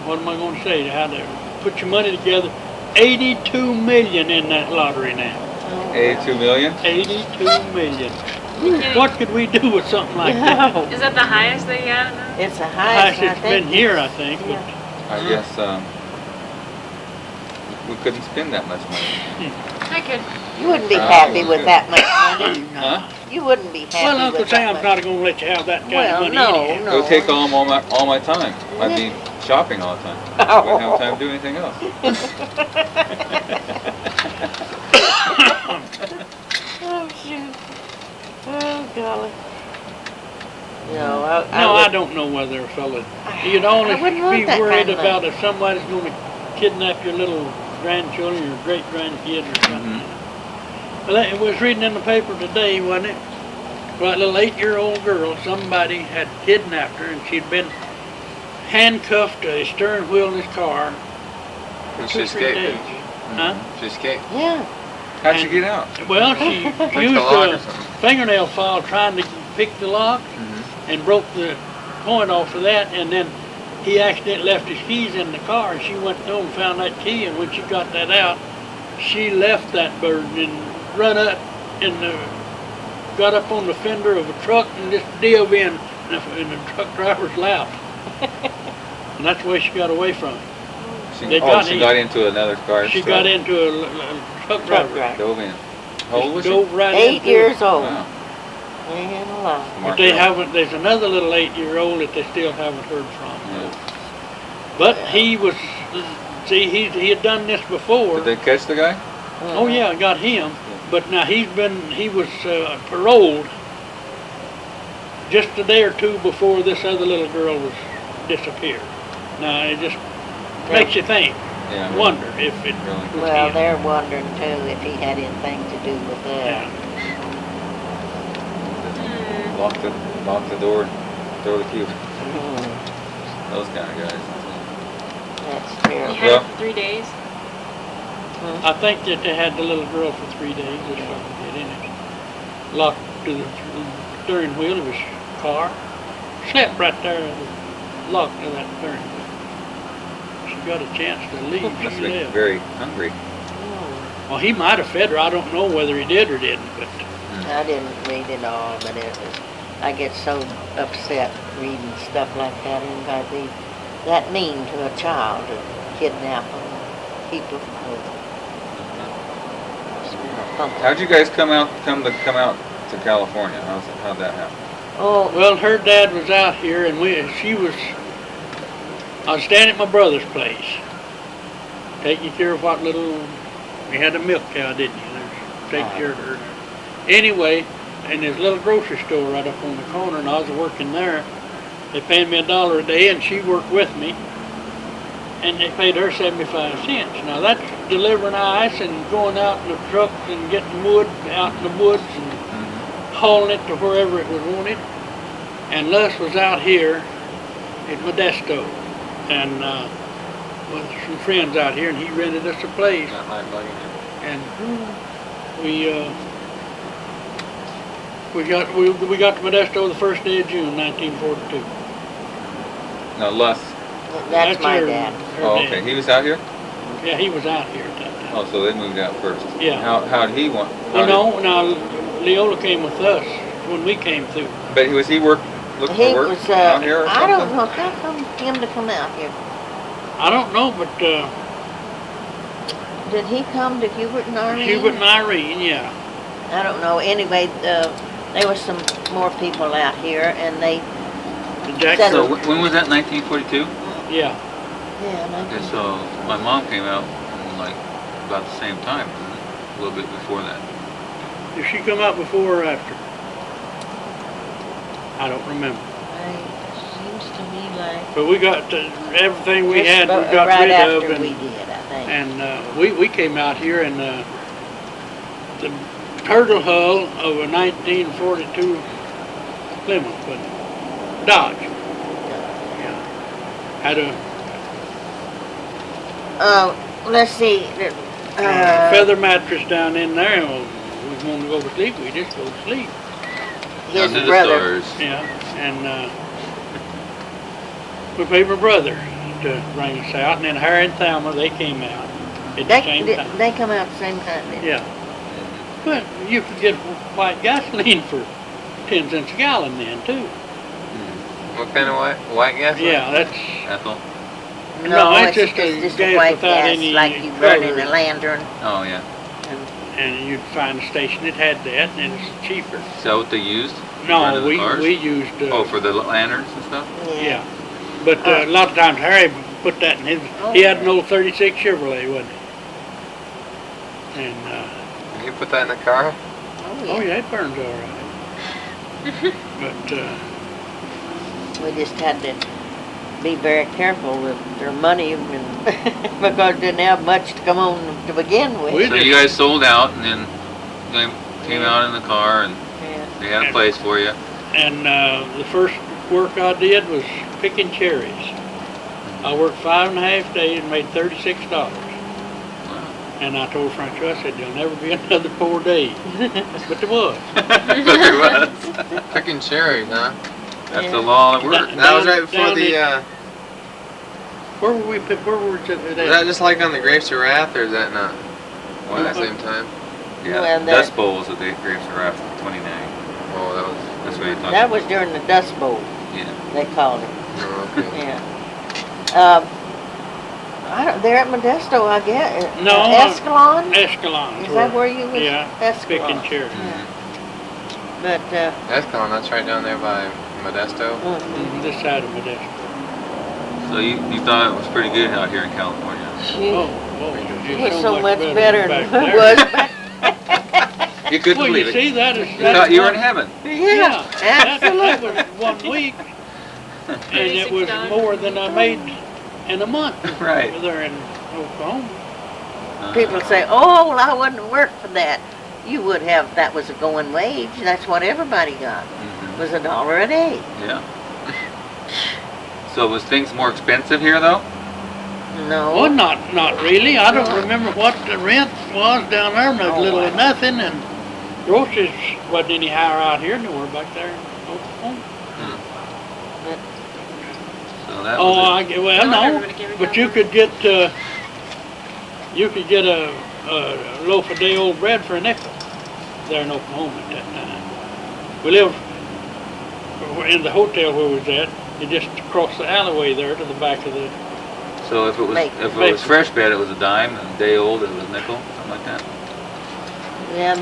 What am I going to say? How to put your money together? 82 million in that lottery now. 82 million? 82 million. What could we do with something like that? No. Is that the highest they got? It's a Highest highest, I it's think. been here, I think. But Yeah. I guess we couldn't spend that much money. I could. You wouldn't be Oh, happy with okay. that much money. Huh? You wouldn't be happy well, Uncle with that Sam's much. not going to let you have that kind Well, of money no, anyhow. no. It would take all my time. I'd be shopping all the time. I wouldn't have time to do anything else. Oh, shoot. Oh, golly. No, No, I would- don't know whether a fella. You'd I always wouldn't want be that worried kind of about if somebody's going to kidnap your little grandchildren or great grandkids or something. Well, I was reading in the paper today, wasn't it? Well, that little 8-year-old girl, somebody had kidnapped her, and she'd been handcuffed to a steering wheel in his car for And she 2-3 days. escaped. Huh? She escaped. Yeah. How'd you get out? Well, she Went to used the lock or a something. fingernail file trying to pick the lock and broke the point off of that, and then he accidentally left his keys in the car, and she went home and found that key, and when she got that out, she left that bird and run up and got up on the fender of a truck and just dove in the truck driver's lap. And that's the way she got away from it. They She got got into another car. She got into a truck driver. Right. Dove in. How old was she? Dove right 8 into years it. old. Wow. Man alive. But they haven't, there's another little 8-year-old that they still haven't heard from. Yeah. But he was, see, he had done this before. Did they catch the guy? Oh yeah, got him. But now he was paroled just a day or two before this other little girl was disappeared. Now it just makes you think, Yeah. wonder if it Really? was Well, him. they're wondering too if he had anything to do with that. Yeah. Lock the door, throw the cube. Mm, Those kind of guys. that's You terrible. had it for 3 days? I think that they had the little girl for 3 days. That's what they did in it. Locked to the steering wheel of his car. Slept right there, locked to that steering wheel. She got a chance to leave. Must She have been left. very hungry. Well, he might have fed her. I don't know whether he did or didn't, but I didn't read it all, but it was, I get so upset reading stuff like that. Anybody be that mean to a child to kidnap them, keep them. How'd you guys come out to California? How'd that happen? Oh, well, her dad was out here, and I was staying at my brother's place, taking care of what little, we had a milk cow, didn't you? Take care of her. Anyway, in this little grocery store right up on the corner, and I was working there. They paid me $1 a day, and she worked with me, and they paid her 75 cents. Now that's delivering ice and going out in the trucks and getting wood out in the woods and hauling it to wherever it was wanted. And Les was out here at Modesto, and with some friends out here, and he rented us a place. Not my bugging you. And we got to Modesto the first day of June, 1942. No, Les. that's my her- dad. her Oh, dad. okay. He was out here? Yeah, he was out here at that time. Oh, so they moved out first. Yeah. How'd he want? Well, no, now Leola came with us when we came through. But looking He for work was, out here or I something? don't know, how come him to come out here? I don't know, but Did he come to Hubert and Irene? Hubert and Irene, yeah. I don't know. Anyway, there was some more people out here, and they, Jackson, So when was that? 1942? yeah. yeah, Okay, so my mom came out like about the same time, wasn't it? A little bit before that. Did she come out before or after? I don't remember. seems to me like But we got everything we just had, we about got right rid after of. And, we did, I think. And we came out here in the turtle hull of a 1942 Plymouth, but Dodge. Yeah. Had a Let's see. feather mattress down in there. And we wanted to go to sleep, we just go to sleep. His Under the brother. stars. Yeah, and we paid my brother to bring us out, and then Harry and Thelma, they came out at the same time. They come out the same time. Didn't they? Yeah. But you could get white gasoline for 10 cents a gallon then, too. What kind of white gas? Yeah, that's, Ethel? No, it's it's just a just gas a white without gas, any like you burn in color. a lantern. Oh, yeah. and you'd find a station that had that, and it's cheaper. Is that what they used? No, Running the cars? we used, Oh, for the lanterns and stuff? yeah. But a lot of times Harry put that in his, he had an old 36 Chevrolet, wasn't he? And, You put that in the car? oh yeah, it burns all right. But, We just had to be very careful with their money and because they didn't have much to come on to begin with. We So you guys sold out and then they came out in the car and Yeah. they had a place for you. and the first work I did was picking cherries. I worked 5.5 days and made $36. Wow. And I told Francois, I said, there'll never be another 4 days. But there was. But there was. Picking cherries, huh? That's the law at work. That was right before down the, Where were we, where were we was that just like on the Grapes of Wrath, or is that not? At the same time? Yeah, Well, Dust Bowl was at the Grapes of Wrath 29. Oh, that was, That's what you thought. That was during the Dust Bowl, Yeah. they called it. oh, okay. Yeah. They're at Modesto, I guess. No, Escalon? Escalon. Is that where you was? Yeah, Escalon. picking cherries. Yeah. But, Escalon, that's right down there by Modesto. This side of Modesto. So you thought it was pretty good out here in California? Gee, Oh, it was so much better than it was back. You couldn't Well, believe you it. see, that is. You thought you were in heaven. Yeah, That absolutely. was 1 week, and it was $36. more than I made in a month. Right. There in Oklahoma. People say, oh, well, I wouldn't work for that. You would have, that was a going wage. That's what everybody got, was $1 a day. Yeah. So was things more expensive here though? No. Well, not really. I don't remember what the rent was down there. No, Oh, little wow. or nothing, and groceries wasn't any higher out here than they were back there in Oklahoma. So that Oh, was well, no, Everybody gave it but you down. could get a loaf of day-old bread for a nickel there in Oklahoma at that time. We lived in the hotel where we was at, and just across the alleyway there to the back of the. it. So if it was Make- fresh bread, it was a dime, and a day old, it was a nickel, something like that. Yeah,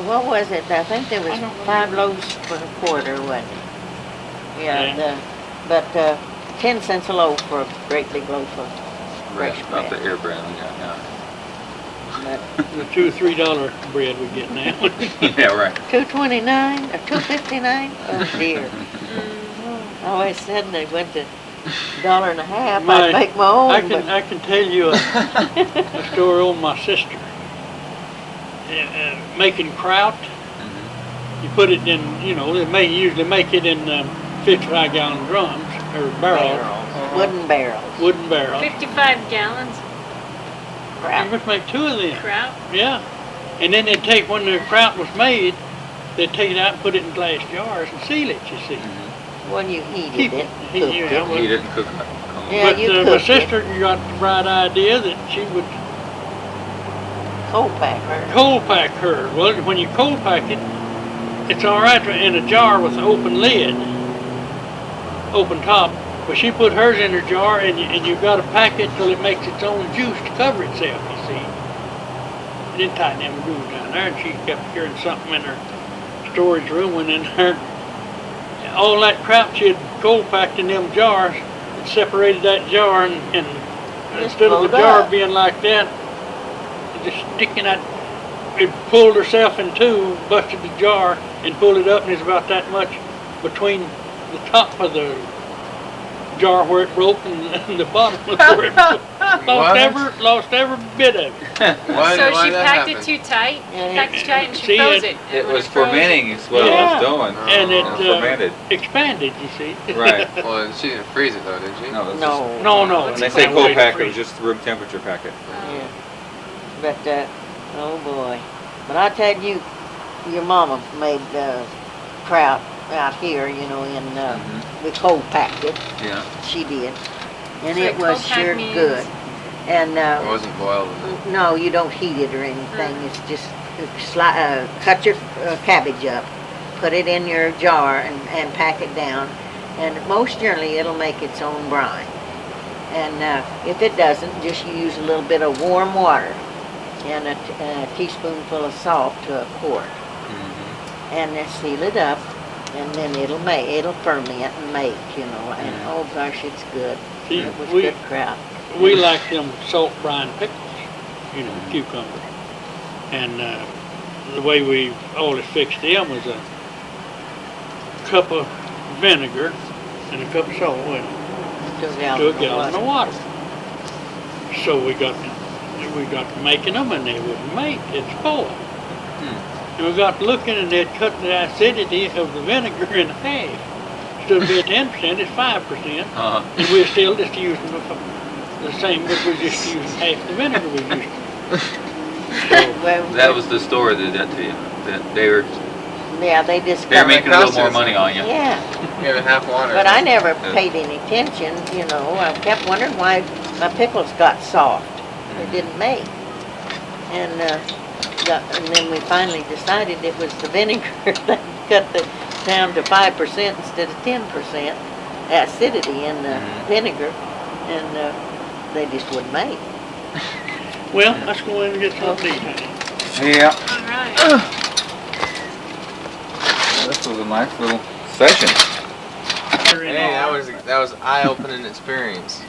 what was it? I think there was I don't 5 loaves for a quarter, wasn't it? Yeah, but 10 cents a loaf for a great big loaf of fresh About the bread. air bread we got now. But The $2 or $3 bread we get now. Yeah, right. $2.29 or $2.59? Oh dear. I always said they went to $1.50. I'd make my own. I can tell you a story on my sister. Making kraut, you put it in, they usually make it in 55-gallon drums or barrels, Wooden barrels. wooden barrels. 55 gallons You Crap. must make 2 of them. kraut. Yeah, and then they'd take, when the kraut was made, they'd take it out and put it in glass jars and seal it, you see. When you heated Keep it, it. cooked Yeah, it. well, You didn't cook it. Yeah, But you my cooked it. sister got the bright idea that she would Cold packer. cold pack hers. Well, when you cold pack it, it's all right in a jar with an open lid, open top. But she put hers in her jar, and you got to pack it till it makes its own juice to cover itself. You see, and then tighten them grooves down there. And she kept hearing something in her storage room, and in her all that crap she had cold packed in them jars, and separated that jar, and Just instead of the blowed jar up. being like that, just sticking out, it pulled herself in two, busted the jar, and pulled it up, and it's about that much between the top of the jar where it broke and the bottom of where it broke. Lost every bit of it. Why So why she that packed happen? it too tight, Yeah. packed it too tight, and she See, froze it- it. It And when was froze, fermenting is what Yeah. it was doing. And it fermented. expanded, you see. Right. Well, she didn't freeze it though, did she? No, that's No. No. When they it's say a cold way to pack, it freeze was just room temperature packet. Yeah. But, oh boy. But I tell you, your mama made kraut out here, in, we cold packed it. Yeah. She did. And So it was cold pack sure means- good. And, It wasn't boiled. no, you don't heat it or anything. It's just cut your cabbage up, put it in your jar and pack it down. And most generally it'll make its own brine. And if it doesn't, just use a little bit of warm water and a teaspoonful of salt to a quart. And then seal it up, and then it'll ferment and make, and oh gosh, it's good. See, It was we- good kraut. We like them salt brine pickles, cucumbers. And the way we always fixed them was a cup of vinegar and a cup of salt with it, To a to a gallon of water. So we got to making them, and they wouldn't make. It's spoiled. And we got to looking, and they'd cut the acidity of the vinegar in half. Instead of being 10%, it's 5%. And we're still just using the same, but we're just using half the vinegar we used to. Well, That was the store that did that to you. That they're yeah, they just they're come- making a little more money on you. Yeah, You have a half water. but I never Yeah. paid any attention, I kept wondering why my pickles got soft. They didn't make. And then we finally decided it was the vinegar that cut down to 5% instead of 10% acidity in the vinegar. And they just wouldn't make. Well, let's go in and get something to eat, honey. Yeah. All right. This was a nice little session. Hey, that was eye-opening experience.